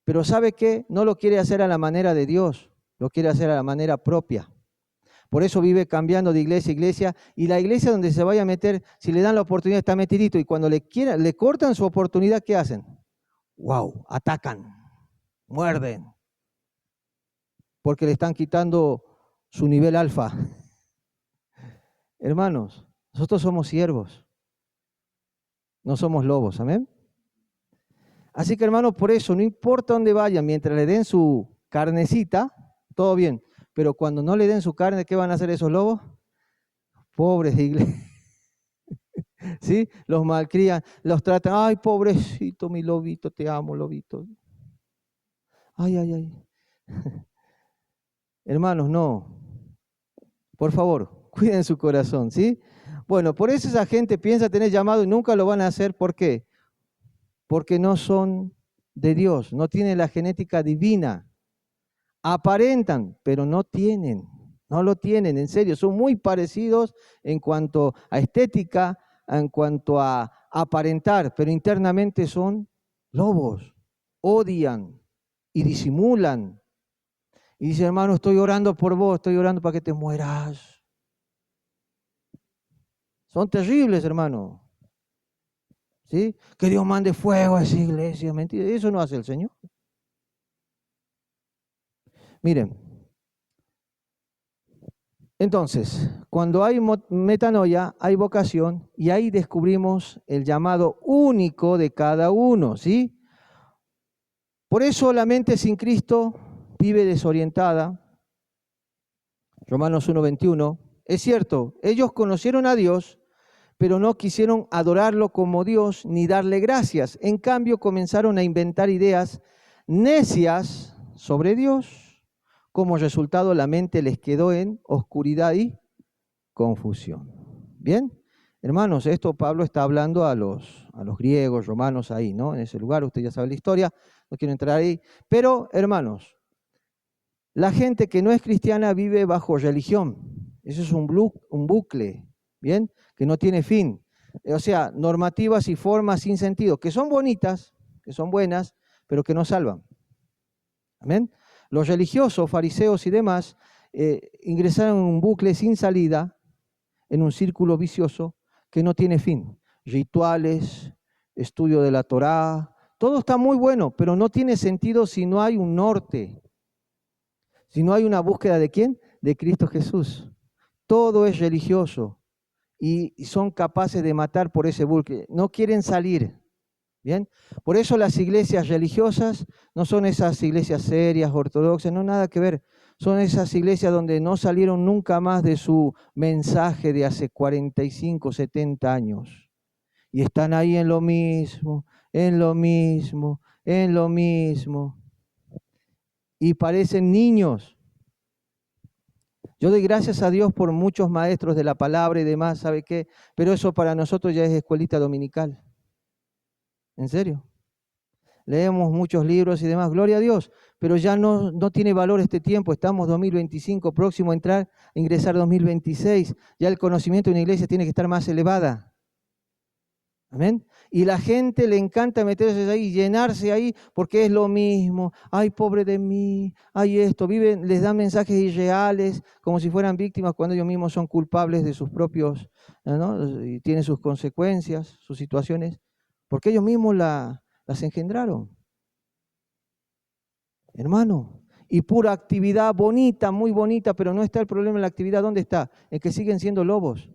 pero ¿sabe qué? No lo quiere hacer a la manera de Dios, lo quiere hacer a la manera propia. Por eso vive cambiando de iglesia a iglesia, y la iglesia donde se vaya a meter, si le dan la oportunidad está metidito, y cuando le cortan su oportunidad, ¿qué hacen? ¡Wow! Atacan, muerden, porque le están quitando su nivel alfa. Hermanos, nosotros somos siervos, no somos lobos, ¿amén? Así que, hermanos, por eso, no importa dónde vayan, mientras le den su carnecita, todo bien. Pero cuando no le den su carne, ¿qué van a hacer esos lobos? Pobres iglesias. ¿Sí? Los malcrían, los tratan, ay, pobrecito, mi lobito, te amo, lobito. Ay, ay, ay. Hermanos, no. Por favor, cuiden su corazón, ¿sí? Bueno, por eso esa gente piensa tener llamado y nunca lo van a hacer. ¿Por qué? Porque no son de Dios, no tienen la genética divina. Aparentan, pero no tienen, no lo tienen, en serio. Son muy parecidos en cuanto a estética, en cuanto a aparentar, pero internamente son lobos, odian y disimulan. Y dice, hermano, estoy orando por vos, estoy orando para que te mueras. Son terribles, hermano. ¿Sí? Que Dios mande fuego a esa iglesia, mentira. Eso no hace el Señor. Miren, entonces, cuando hay metanoia, hay vocación y ahí descubrimos el llamado único de cada uno, ¿sí? Por eso la mente sin Cristo vive desorientada. Romanos 1:21. Es cierto, ellos conocieron a Dios, pero no quisieron adorarlo como Dios ni darle gracias. En cambio, comenzaron a inventar ideas necias sobre Dios. Como resultado, la mente les quedó en oscuridad y confusión. Bien, hermanos, esto Pablo está hablando a los griegos, romanos ahí, ¿no? En ese lugar, usted ya sabe la historia, no quiero entrar ahí. Pero, hermanos, la gente que no es cristiana vive bajo religión. Eso es un bucle, ¿bien? Que no tiene fin. O sea, normativas y formas sin sentido, que son bonitas, que son buenas, pero que no salvan. ¿Amén? Los religiosos, fariseos y demás ingresaron en un bucle sin salida, en un círculo vicioso que no tiene fin. Rituales, estudio de la Torá, todo está muy bueno, pero no tiene sentido si no hay un norte, si no hay una búsqueda de ¿quién? De Cristo Jesús. Todo es religioso y son capaces de matar por ese bucle. No quieren salir. ¿Bien? Por eso las iglesias religiosas no son esas iglesias serias, ortodoxas, no nada que ver. Son esas iglesias donde no salieron nunca más de su mensaje de hace 45, 70 años. Y están ahí en lo mismo, en lo mismo, en lo mismo. Y parecen niños. Yo doy gracias a Dios por muchos maestros de la palabra y demás, ¿sabe qué? Pero eso para nosotros ya es escuelita dominical. ¿En serio? leemos muchos libros y demás, gloria a Dios, pero ya no tiene valor este tiempo, estamos 2025, próximo a ingresar 2026, ya el conocimiento de una iglesia tiene que estar más elevada. Amén. Y la gente le encanta meterse ahí, llenarse ahí, porque es lo mismo. Ay, pobre de mí, ay esto. Viven, les dan mensajes irreales, como si fueran víctimas, cuando ellos mismos son culpables de sus propios, ¿no? Y tienen sus consecuencias, sus situaciones, porque ellos mismos las engendraron. Hermano, y pura actividad bonita, muy bonita, pero no está el problema en la actividad. ¿Dónde está? En que siguen siendo lobos.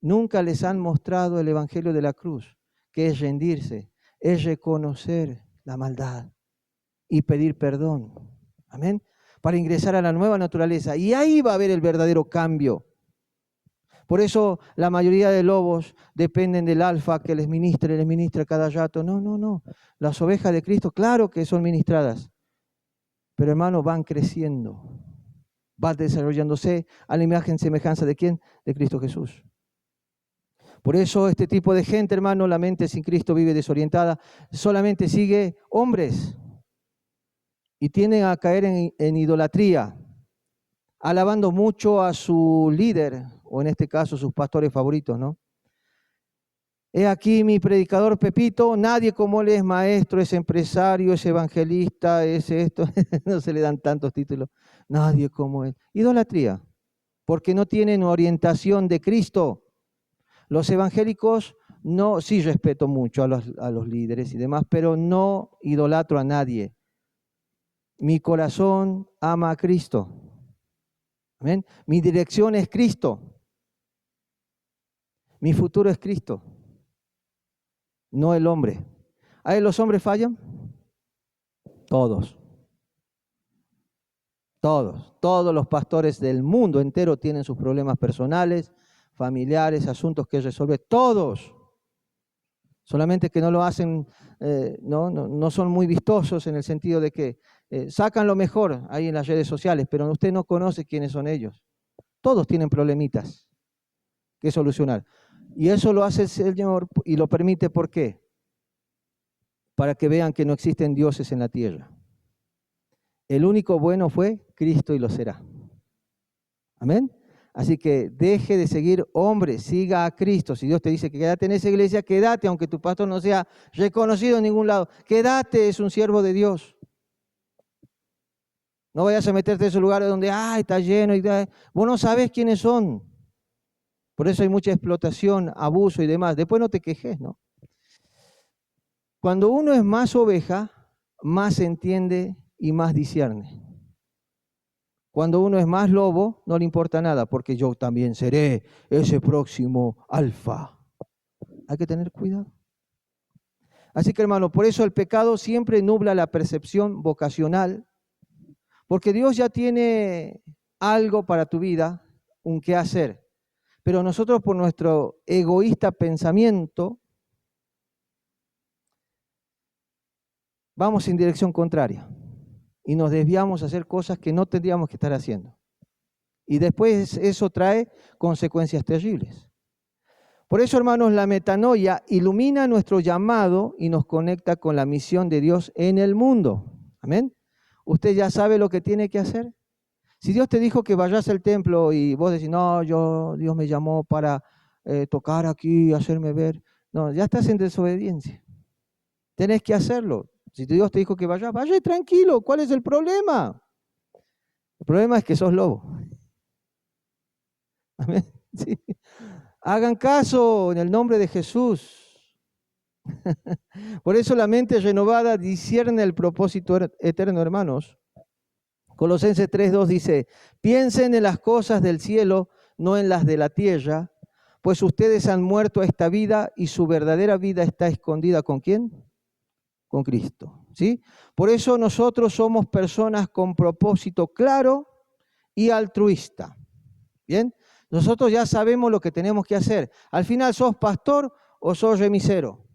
Nunca les han mostrado el evangelio de la cruz, que es rendirse, es reconocer la maldad y pedir perdón. Amén. Para ingresar a la nueva naturaleza. Y ahí va a haber el verdadero cambio. Por eso la mayoría de lobos dependen del alfa que les ministra cada rato. No. Las ovejas de Cristo, claro que son ministradas. Pero hermanos, van creciendo. Van desarrollándose a la imagen y semejanza de ¿quién? De Cristo Jesús. Por eso este tipo de gente, hermano, la mente sin Cristo vive desorientada, solamente sigue hombres y tienden a caer en idolatría, alabando mucho a su líder, o en este caso sus pastores favoritos, ¿no? He aquí mi predicador Pepito, nadie como él es maestro, es empresario, es evangelista, es esto, no se le dan tantos títulos, nadie como él. Idolatría, porque no tienen orientación de Cristo. Los evangélicos, no, sí respeto mucho a los líderes y demás, pero no idolatro a nadie. Mi corazón ama a Cristo. ¿Amén? Mi dirección es Cristo. Mi futuro es Cristo, no el hombre. ¿Ahí los hombres fallan? Todos. Todos los pastores del mundo entero tienen sus problemas personales, familiares, asuntos que resolver, todos. Solamente que no lo hacen, no son muy vistosos en el sentido de que sacan lo mejor ahí en las redes sociales, pero usted no conoce quiénes son ellos. Todos tienen problemitas que solucionar. Y eso lo hace el Señor y lo permite, ¿por qué? Para que vean que no existen dioses en la tierra. El único bueno fue Cristo y lo será. Amén. Así que deje de seguir hombres, siga a Cristo. Si Dios te dice que quédate en esa iglesia, quédate, aunque tu pastor no sea reconocido en ningún lado. Quédate, es un siervo de Dios. No vayas a meterte en esos lugares donde está lleno. Vos no sabés quiénes son. Por eso hay mucha explotación, abuso y demás. Después no te quejes, ¿no? Cuando uno es más oveja, más entiende y más discierne. Cuando uno es más lobo, no le importa nada, porque yo también seré ese próximo alfa. Hay que tener cuidado. Así que, hermano, por eso el pecado siempre nubla la percepción vocacional, porque Dios ya tiene algo para tu vida, un qué hacer. Pero nosotros, por nuestro egoísta pensamiento, vamos en dirección contraria. Y nos desviamos a hacer cosas que no tendríamos que estar haciendo. Y después eso trae consecuencias terribles. Por eso, hermanos, la metanoia ilumina nuestro llamado y nos conecta con la misión de Dios en el mundo. Amén. ¿Usted ya sabe lo que tiene que hacer? Si Dios te dijo que vayas al templo y vos decís, no, Dios me llamó para tocar aquí, hacerme ver. No, ya estás en desobediencia. Tenés que hacerlo. Si Dios te dijo que vaya tranquilo. ¿Cuál es el problema? El problema es que sos lobo. Amén. Sí. Hagan caso en el nombre de Jesús. Por eso la mente renovada discierne el propósito eterno, hermanos. Colosenses 3:2 dice, piensen en las cosas del cielo, no en las de la tierra, pues ustedes han muerto a esta vida y su verdadera vida está escondida ¿con quién? Con Cristo, ¿sí? Por eso nosotros somos personas con propósito claro y altruista, ¿bien? Nosotros ya sabemos lo que tenemos que hacer. Al final, ¿sos pastor o sos remisero?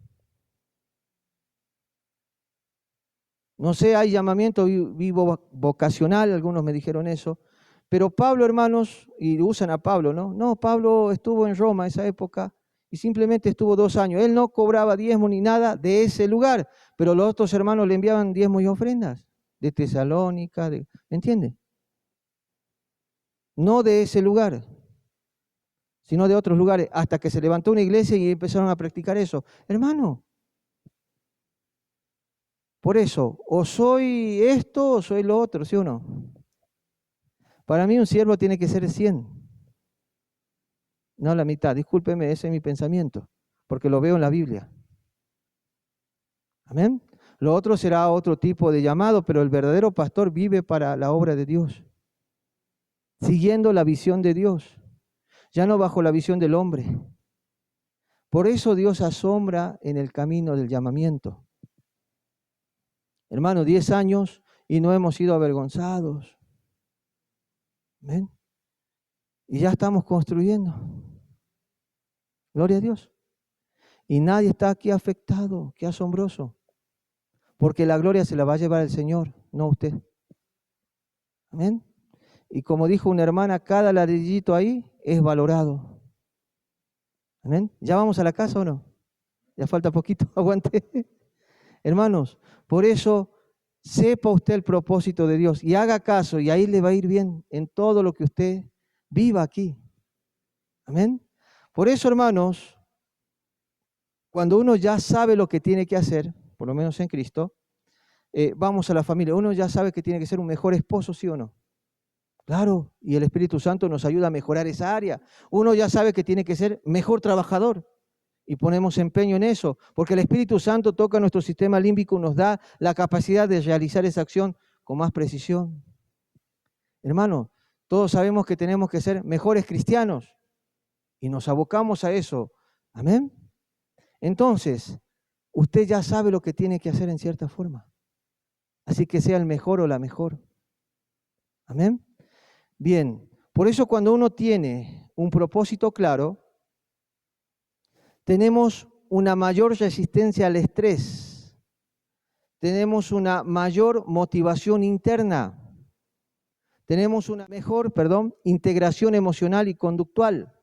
No sé, hay llamamiento vivo vocacional, algunos me dijeron eso, pero Pablo, hermanos, y usan a Pablo, ¿no? No, Pablo estuvo en Roma esa época y simplemente estuvo 2 años. Él no cobraba diezmo ni nada de ese lugar, pero los otros hermanos le enviaban diezmos y ofrendas de Tesalónica, ¿me entiende? No de ese lugar, sino de otros lugares, hasta que se levantó una iglesia y empezaron a practicar eso. Hermano, por eso, o soy esto o soy lo otro, ¿sí o no? Para mí un siervo tiene que ser 100, no la mitad. Discúlpeme, ese es mi pensamiento, porque lo veo en la Biblia. Amén. Lo otro será otro tipo de llamado, pero el verdadero pastor vive para la obra de Dios, siguiendo la visión de Dios, ya no bajo la visión del hombre. Por eso Dios asombra en el camino del llamamiento. Hermano, 10 años y no hemos sido avergonzados. ¿Ven? Y ya estamos construyendo. Gloria a Dios. Y nadie está aquí afectado. Qué asombroso. Porque la gloria se la va a llevar el Señor, no usted. Amén. Y como dijo una hermana, cada ladrillito ahí es valorado. Amén. ¿Ya vamos a la casa o no? Ya falta poquito, aguante. Hermanos, por eso sepa usted el propósito de Dios y haga caso y ahí le va a ir bien en todo lo que usted viva aquí. Amén. Por eso, hermanos, cuando uno ya sabe lo que tiene que hacer, por lo menos en Cristo, vamos a la familia, uno ya sabe que tiene que ser un mejor esposo, ¿sí o no? Claro, y el Espíritu Santo nos ayuda a mejorar esa área. Uno ya sabe que tiene que ser mejor trabajador y ponemos empeño en eso, porque el Espíritu Santo toca nuestro sistema límbico, nos da la capacidad de realizar esa acción con más precisión. Hermano, todos sabemos que tenemos que ser mejores cristianos y nos abocamos a eso. Amén. Entonces, usted ya sabe lo que tiene que hacer en cierta forma. Así que sea el mejor o la mejor. Amén. Bien, por eso cuando uno tiene un propósito claro, tenemos una mayor resistencia al estrés, tenemos una mayor motivación interna, tenemos una mejor, integración emocional y conductual.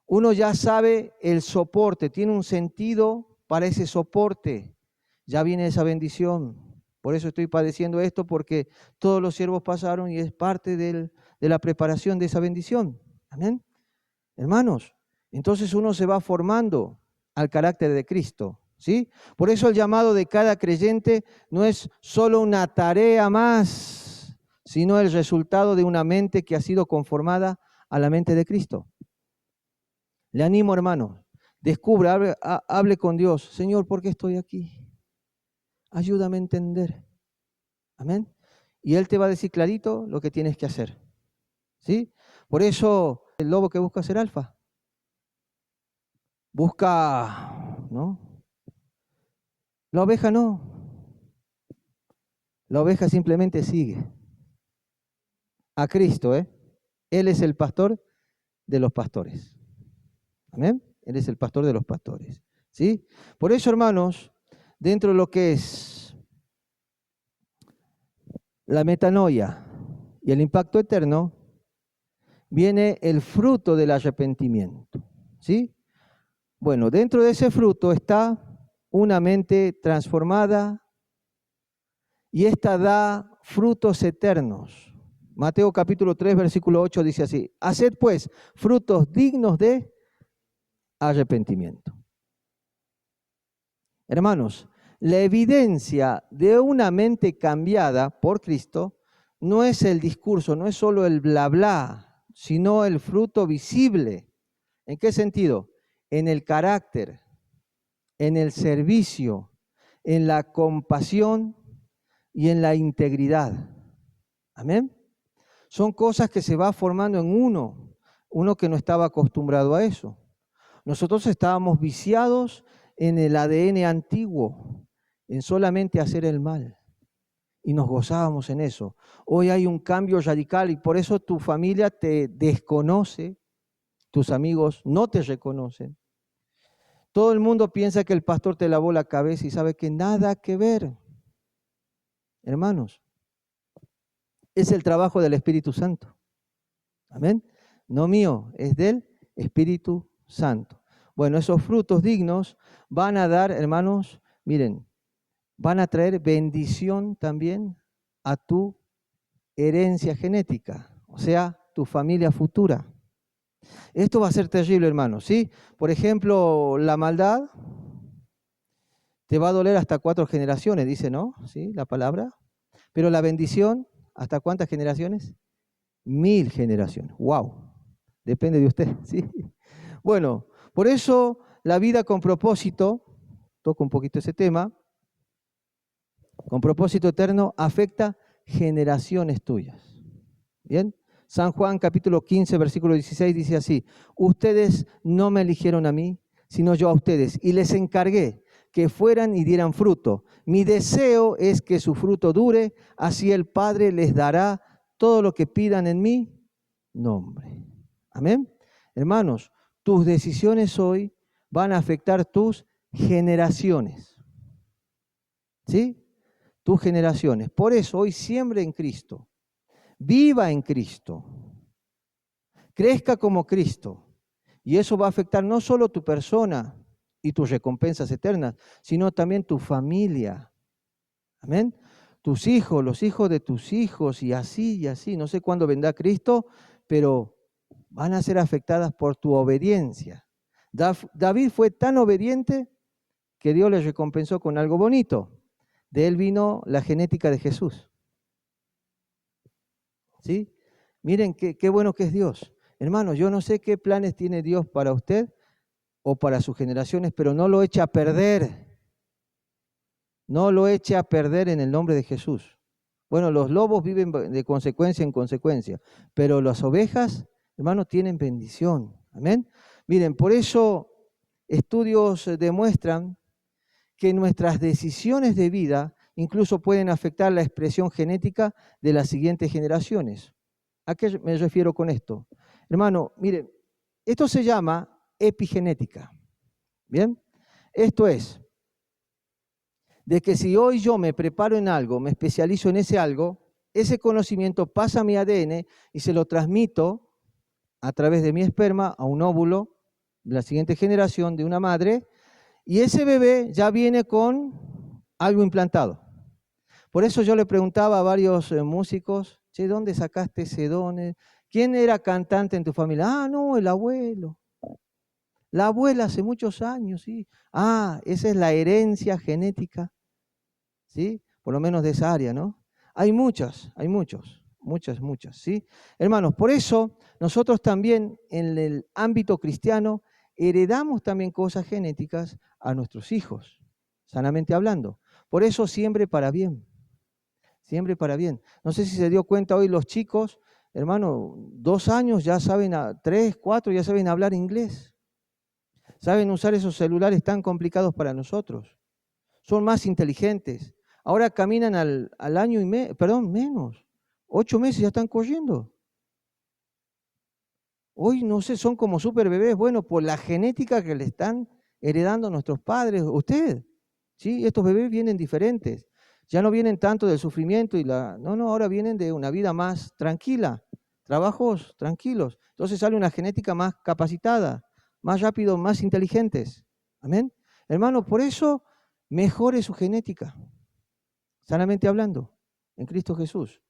Uno ya sabe el soporte, tiene un sentido para ese soporte, ya viene esa bendición. Por eso estoy padeciendo esto, porque todos los siervos pasaron y es parte de la preparación de esa bendición. Amén. Hermanos, entonces uno se va formando al carácter de Cristo, ¿sí? Por eso el llamado de cada creyente no es solo una tarea más, sino el resultado de una mente que ha sido conformada a la mente de Cristo. Le animo, hermano, descubra, hable con Dios. Señor, ¿por qué estoy aquí? Ayúdame a entender. Amén. Y Él te va a decir clarito lo que tienes que hacer, ¿sí? Por eso el lobo que busca ser alfa, busca, ¿no? La oveja no. La oveja simplemente sigue a Cristo, ¿eh? Él es el pastor de los pastores. Amén. Él es el pastor de los pastores, ¿sí? Por eso, hermanos, dentro de lo que es la metanoia y el impacto eterno, viene el fruto del arrepentimiento, ¿sí? Bueno, dentro de ese fruto está una mente transformada y esta da frutos eternos. Mateo capítulo 3, versículo 8 dice así: haced pues frutos dignos de arrepentimiento. Hermanos, la evidencia de una mente cambiada por Cristo no es el discurso, no es solo el bla bla, sino el fruto visible. ¿En qué sentido? En el carácter, en el servicio, en la compasión y en la integridad. Amén. Son cosas que se va formando en uno que no estaba acostumbrado a eso. Nosotros estábamos viciados en el ADN antiguo, en solamente hacer el mal. Y nos gozábamos en eso. Hoy hay un cambio radical y por eso tu familia te desconoce, tus amigos no te reconocen. Todo el mundo piensa que el pastor te lavó la cabeza y sabe que nada que ver. Hermanos, es el trabajo del Espíritu Santo. Amén. No mío, es del Espíritu Santo. Bueno, esos frutos dignos van a dar, hermanos, miren, van a traer bendición también a tu herencia genética, o sea, tu familia futura. Esto va a ser terrible, hermanos, ¿sí? Por ejemplo, la maldad te va a doler hasta 4 generaciones, dice, ¿no? ¿Sí? La palabra. Pero la bendición, ¿hasta cuántas generaciones? 1000 generaciones. ¡Wow! Depende de usted, ¿sí? Bueno, por eso la vida con propósito, toco un poquito ese tema, con propósito eterno, afecta generaciones tuyas. ¿Bien? San Juan capítulo 15, versículo 16 dice así: ustedes no me eligieron a mí, sino yo a ustedes, y les encargué que fueran y dieran fruto. Mi deseo es que su fruto dure, así el Padre les dará todo lo que pidan en mi nombre. Amén. Hermanos, tus decisiones hoy van a afectar tus generaciones. ¿Sí? Tus generaciones. Por eso hoy siembre en Cristo. Viva en Cristo. Crezca como Cristo. Y eso va a afectar no solo tu persona y tus recompensas eternas, sino también tu familia. Amén. Tus hijos, los hijos de tus hijos, y así y así. No sé cuándo vendrá Cristo, pero van a ser afectadas por tu obediencia. David fue tan obediente que Dios le recompensó con algo bonito. De él vino la genética de Jesús. ¿Sí? Miren qué bueno que es Dios. Hermanos, yo no sé qué planes tiene Dios para usted o para sus generaciones, pero no lo eche a perder. No lo eche a perder en el nombre de Jesús. Bueno, los lobos viven de consecuencia en consecuencia, pero las ovejas, hermanos, tienen bendición. Amén. Miren, por eso estudios demuestran que nuestras decisiones de vida incluso pueden afectar la expresión genética de las siguientes generaciones. ¿A qué me refiero con esto? Hermano, mire, esto se llama epigenética. ¿Bien? Esto es, de que si hoy yo me preparo en algo, me especializo en ese algo, ese conocimiento pasa a mi ADN y se lo transmito a través de mi esperma a un óvulo de la siguiente generación de una madre, y ese bebé ya viene con algo implantado. Por eso yo le preguntaba a varios músicos, che, ¿dónde sacaste ese don? ¿Quién era cantante en tu familia? Ah, no, el abuelo. La abuela hace muchos años, sí. Ah, esa es la herencia genética, ¿sí? Por lo menos de esa área, ¿no? Hay muchas, muchas, ¿sí? Hermanos, por eso nosotros también en el ámbito cristiano heredamos también cosas genéticas a nuestros hijos, sanamente hablando. Por eso siempre para bien. Siempre para bien. No sé si se dio cuenta hoy los chicos, hermano, 2 años ya saben, 3, 4 ya saben hablar inglés. Saben usar esos celulares tan complicados para nosotros. Son más inteligentes. Ahora caminan al año y medio, perdón, menos. 8 meses ya están corriendo. Hoy, no sé, son como super bebés. Bueno, por la genética que le están heredando nuestros padres, usted. ¿Sí? Estos bebés vienen diferentes. Ya no vienen tanto del sufrimiento no, ahora vienen de una vida más tranquila, trabajos tranquilos. Entonces sale una genética más capacitada, más rápido, más inteligentes. Amén. Hermano, por eso mejore su genética, sanamente hablando, en Cristo Jesús.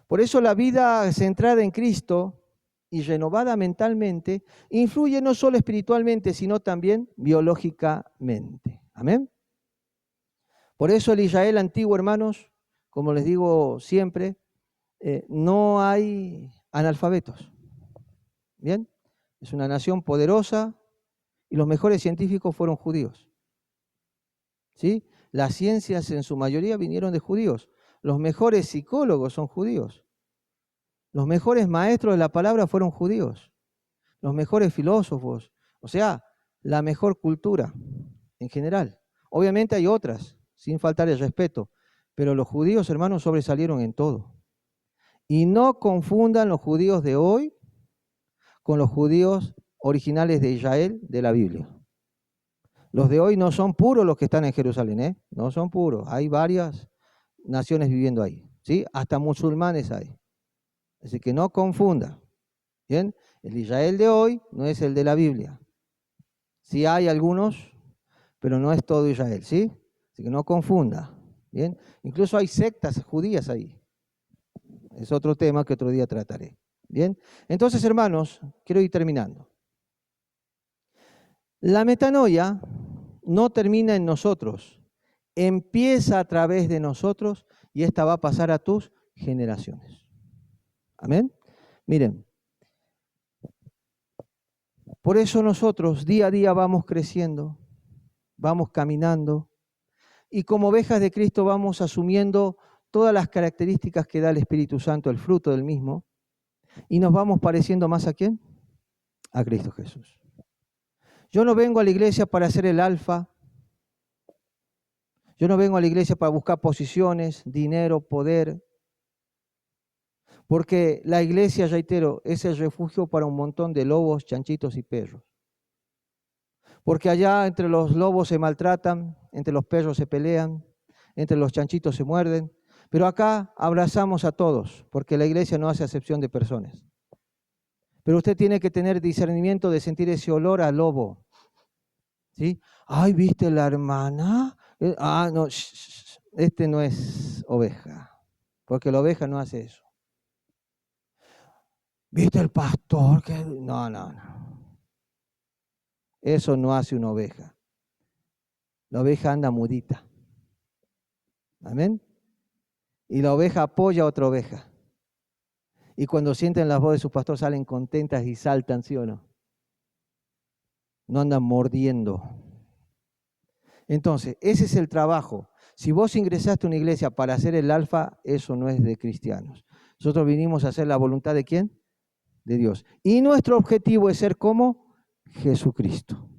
Por eso la vida centrada en Cristo y renovada mentalmente influye no solo espiritualmente, sino también biológicamente. Amén. Por eso el Israel antiguo, hermanos, como les digo siempre, no hay analfabetos. ¿Bien? Es una nación poderosa y los mejores científicos fueron judíos. ¿Sí? Las ciencias en su mayoría vinieron de judíos. Los mejores psicólogos son judíos. Los mejores maestros de la palabra fueron judíos. Los mejores filósofos. O sea, la mejor cultura en general. Obviamente hay otras, sin faltar el respeto, pero los judíos, hermanos, sobresalieron en todo. Y no confundan los judíos de hoy con los judíos originales de Israel de la Biblia. Los de hoy no son puros los que están en Jerusalén, ¿eh? No son puros. Hay varias naciones viviendo ahí, ¿sí? Hasta musulmanes hay. Así que no confunda. ¿Bien? El Israel de hoy no es el de la Biblia. Sí hay algunos, pero no es todo Israel, ¿sí? Así que no confunda, ¿bien? Incluso hay sectas judías ahí. Es otro tema que otro día trataré, ¿bien? Entonces, hermanos, quiero ir terminando. La metanoia no termina en nosotros, empieza a través de nosotros y esta va a pasar a tus generaciones. Amén. Miren, por eso nosotros día a día vamos creciendo, vamos caminando y como ovejas de Cristo vamos asumiendo todas las características que da el Espíritu Santo, el fruto del mismo, y nos vamos pareciendo más ¿a quién? A Cristo Jesús. Yo no vengo a la iglesia para ser el alfa, yo no vengo a la iglesia para buscar posiciones, dinero, poder, porque la iglesia, reitero, es el refugio para un montón de lobos, chanchitos y perros. Porque allá entre los lobos se maltratan, entre los perros se pelean, entre los chanchitos se muerden, pero acá abrazamos a todos, porque la iglesia no hace acepción de personas. Pero usted tiene que tener discernimiento de sentir ese olor a lobo. ¿Sí? Ay, ¿viste la hermana? No, este no es oveja, porque la oveja no hace eso. ¿Viste el pastor? No. Eso no hace una oveja. La oveja anda mudita. Amén. Y la oveja apoya a otra oveja. Y cuando sienten la voz de su pastor salen contentas y saltan, ¿sí o no? No andan mordiendo. Entonces, ese es el trabajo. Si vos ingresaste a una iglesia para hacer el alfa, eso no es de cristianos. Nosotros vinimos a hacer la voluntad ¿de quién? De Dios. Y nuestro objetivo es ser como Jesucristo.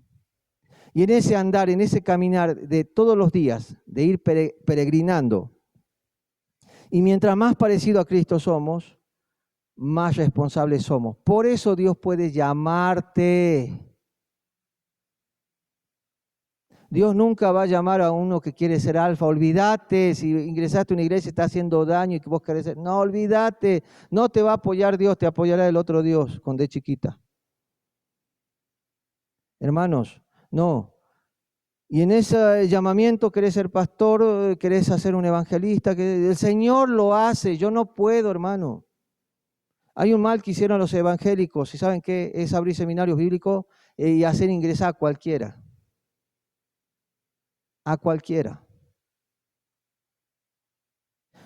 Y en ese andar, en ese caminar de todos los días, de ir peregrinando, y mientras más parecido a Cristo somos, más responsables somos. Por eso Dios puede llamarte. Dios nunca va a llamar a uno que quiere ser alfa. Olvídate, si ingresaste a una iglesia y está haciendo daño y que vos querés ser. No, olvídate. No te va a apoyar Dios, te apoyará el otro Dios con D chiquita. Hermanos, no. Y en ese llamamiento querés ser pastor, querés hacer un evangelista, que el Señor lo hace, yo no puedo, hermano. Hay un mal que hicieron los evangélicos, y ¿saben qué? Es abrir seminarios bíblicos y hacer ingresar a cualquiera. A cualquiera.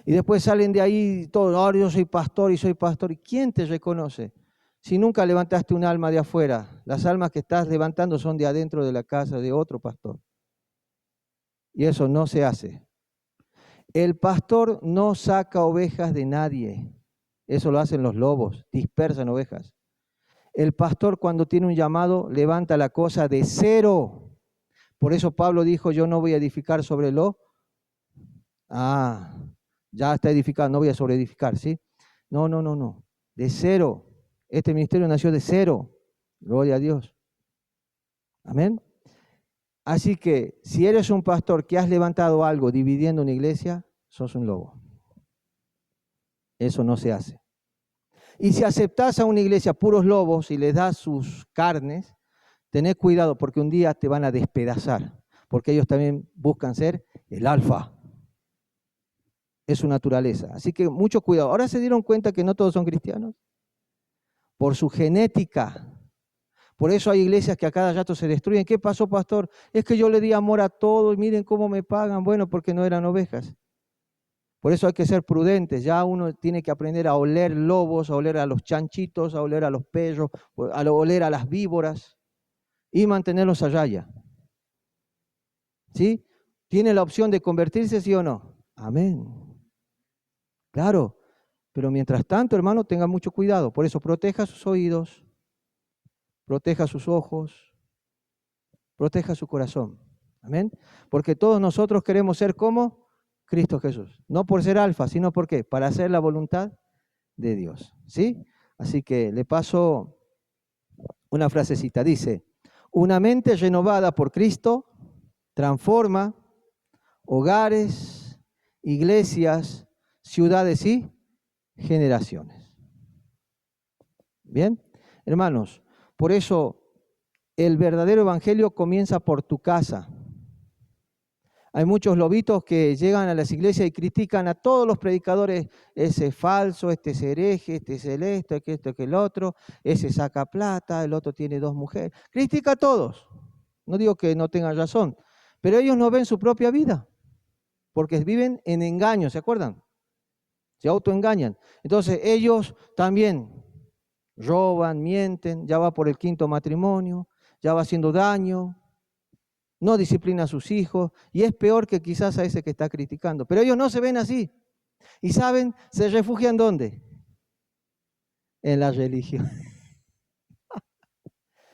Y después salen de ahí todos, oh, yo soy pastor y soy pastor. ¿Y quién te reconoce? Si nunca levantaste un alma de afuera, las almas que estás levantando son de adentro de la casa de otro pastor. Y eso no se hace. El pastor no saca ovejas de nadie. Eso lo hacen los lobos, dispersan ovejas. El pastor cuando tiene un llamado levanta la cosa de cero. Por eso Pablo dijo, yo no voy a edificar sobre lo. Ya está edificado, no voy a sobreedificar, ¿sí? No. De cero. Este ministerio nació de cero. Gloria a Dios. Amén. Así que si eres un pastor que has levantado algo dividiendo una iglesia, sos un lobo. Eso no se hace. Y si aceptás a una iglesia puros lobos y les das sus carnes, tened cuidado porque un día te van a despedazar, porque ellos también buscan ser el alfa. Es su naturaleza. Así que mucho cuidado. ¿Ahora se dieron cuenta que no todos son cristianos? Por su genética. Por eso hay iglesias que a cada rato se destruyen. ¿Qué pasó, pastor? Es que yo le di amor a todos y miren cómo me pagan. Bueno, porque no eran ovejas. Por eso hay que ser prudentes. Ya uno tiene que aprender a oler lobos, a oler a los chanchitos, a oler a los perros, a oler a las víboras y mantenerlos a raya. ¿Sí? ¿Tiene la opción de convertirse, sí o no? Amén. Claro, pero mientras tanto, hermano, tenga mucho cuidado. Por eso proteja sus oídos, proteja sus ojos, proteja su corazón. Amén. Porque todos nosotros queremos ser como Cristo Jesús. No por ser alfa, sino ¿por qué? Para hacer la voluntad de Dios. ¿Sí? Así que le paso una frasecita. Dice, una mente renovada por Cristo transforma hogares, iglesias, ciudades y generaciones. Bien, hermanos, por eso el verdadero evangelio comienza por tu casa. Hay muchos lobitos que llegan a las iglesias y critican a todos los predicadores, ese es falso, este es hereje, este es el esto, que esto, que el otro, ese saca plata, el otro tiene 2 mujeres. Critica a todos. No digo que no tengan razón, pero ellos no ven su propia vida, porque viven en engaño, ¿se acuerdan? Se autoengañan. Entonces ellos también roban, mienten, ya va por el 5.º matrimonio, ya va haciendo daño, no disciplina a sus hijos, y es peor que quizás a ese que está criticando. Pero ellos no se ven así. Y saben, se refugian ¿dónde? En la religión.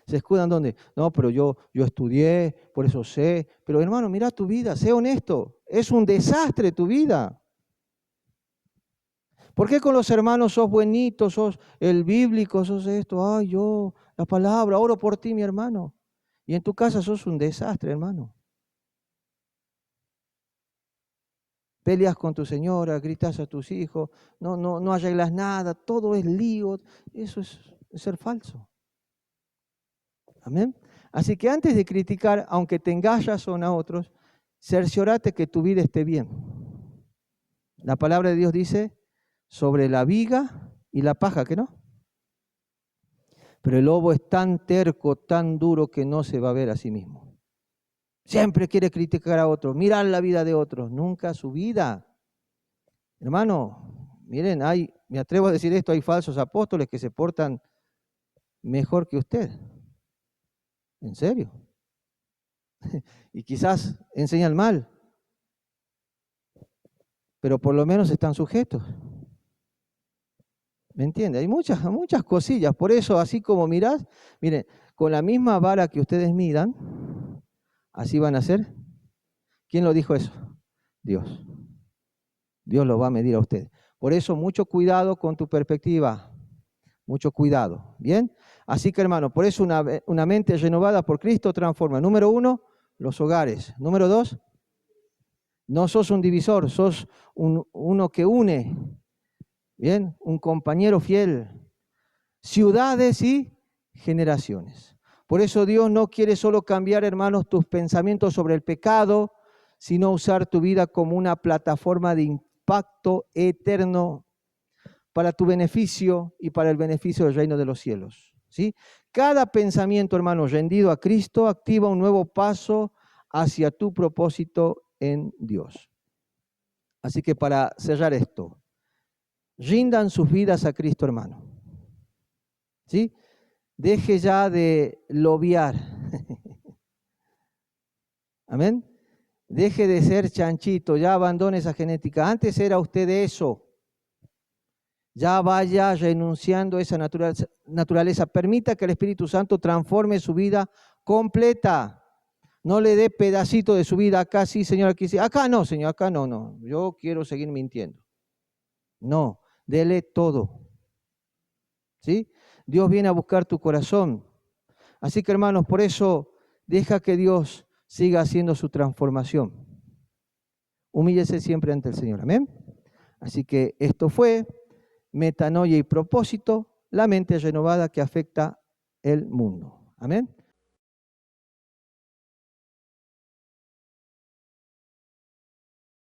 ¿Se escudan dónde? No, pero yo estudié, por eso sé. Pero hermano, mira tu vida, sé honesto. Es un desastre tu vida. ¿Por qué con los hermanos sos buenito, sos el bíblico, sos esto? Ay, yo, la palabra, oro por ti, mi hermano. Y en tu casa sos un desastre, hermano. Peleas con tu señora, gritas a tus hijos, no arreglas nada, todo es lío. Eso es ser falso. Amén. Así que antes de criticar, aunque tengas razón a otros, cerciorate que tu vida esté bien. La palabra de Dios dice sobre la viga y la paja, ¿que no? Pero el lobo es tan terco, tan duro que no se va a ver a sí mismo. Siempre quiere criticar a otros, mirar la vida de otros, nunca su vida. Hermano, miren, me atrevo a decir esto, hay falsos apóstoles que se portan mejor que usted. ¿En serio? Y quizás enseñan mal, pero por lo menos están sujetos. ¿Me entiende? Hay muchas cosillas. Por eso, así como mirás, miren, con la misma vara que ustedes midan, así van a ser. ¿Quién lo dijo eso? Dios. Dios lo va a medir a ustedes. Por eso, mucho cuidado con tu perspectiva. Mucho cuidado. ¿Bien? Así que, hermano, por eso una mente renovada por Cristo transforma. Número 1, los hogares. Número 2, no sos un divisor, sos uno que une. ¿Bien? Un compañero fiel. Ciudades y generaciones. Por eso Dios no quiere solo cambiar, hermanos, tus pensamientos sobre el pecado, sino usar tu vida como una plataforma de impacto eterno para tu beneficio y para el beneficio del reino de los cielos. ¿Sí? Cada pensamiento, hermano, rendido a Cristo, activa un nuevo paso hacia tu propósito en Dios. Así que para cerrar esto, rindan sus vidas a Cristo, hermano. ¿Sí? Deje ya de lobiar. Amén. Deje de ser chanchito, ya abandone esa genética. Antes era usted eso. Ya vaya renunciando a esa naturaleza. Permita que el Espíritu Santo transforme su vida completa. No le dé pedacito de su vida. Acá sí, Señor, aquí sí. Acá no, Señor, acá no. Yo quiero seguir mintiendo. No, dele todo. ¿Sí? Dios viene a buscar tu corazón. Así que, hermanos, por eso deja que Dios siga haciendo su transformación. Humíllese siempre ante el Señor. Amén. Así que esto fue metanoia y propósito, la mente renovada que afecta el mundo. Amén.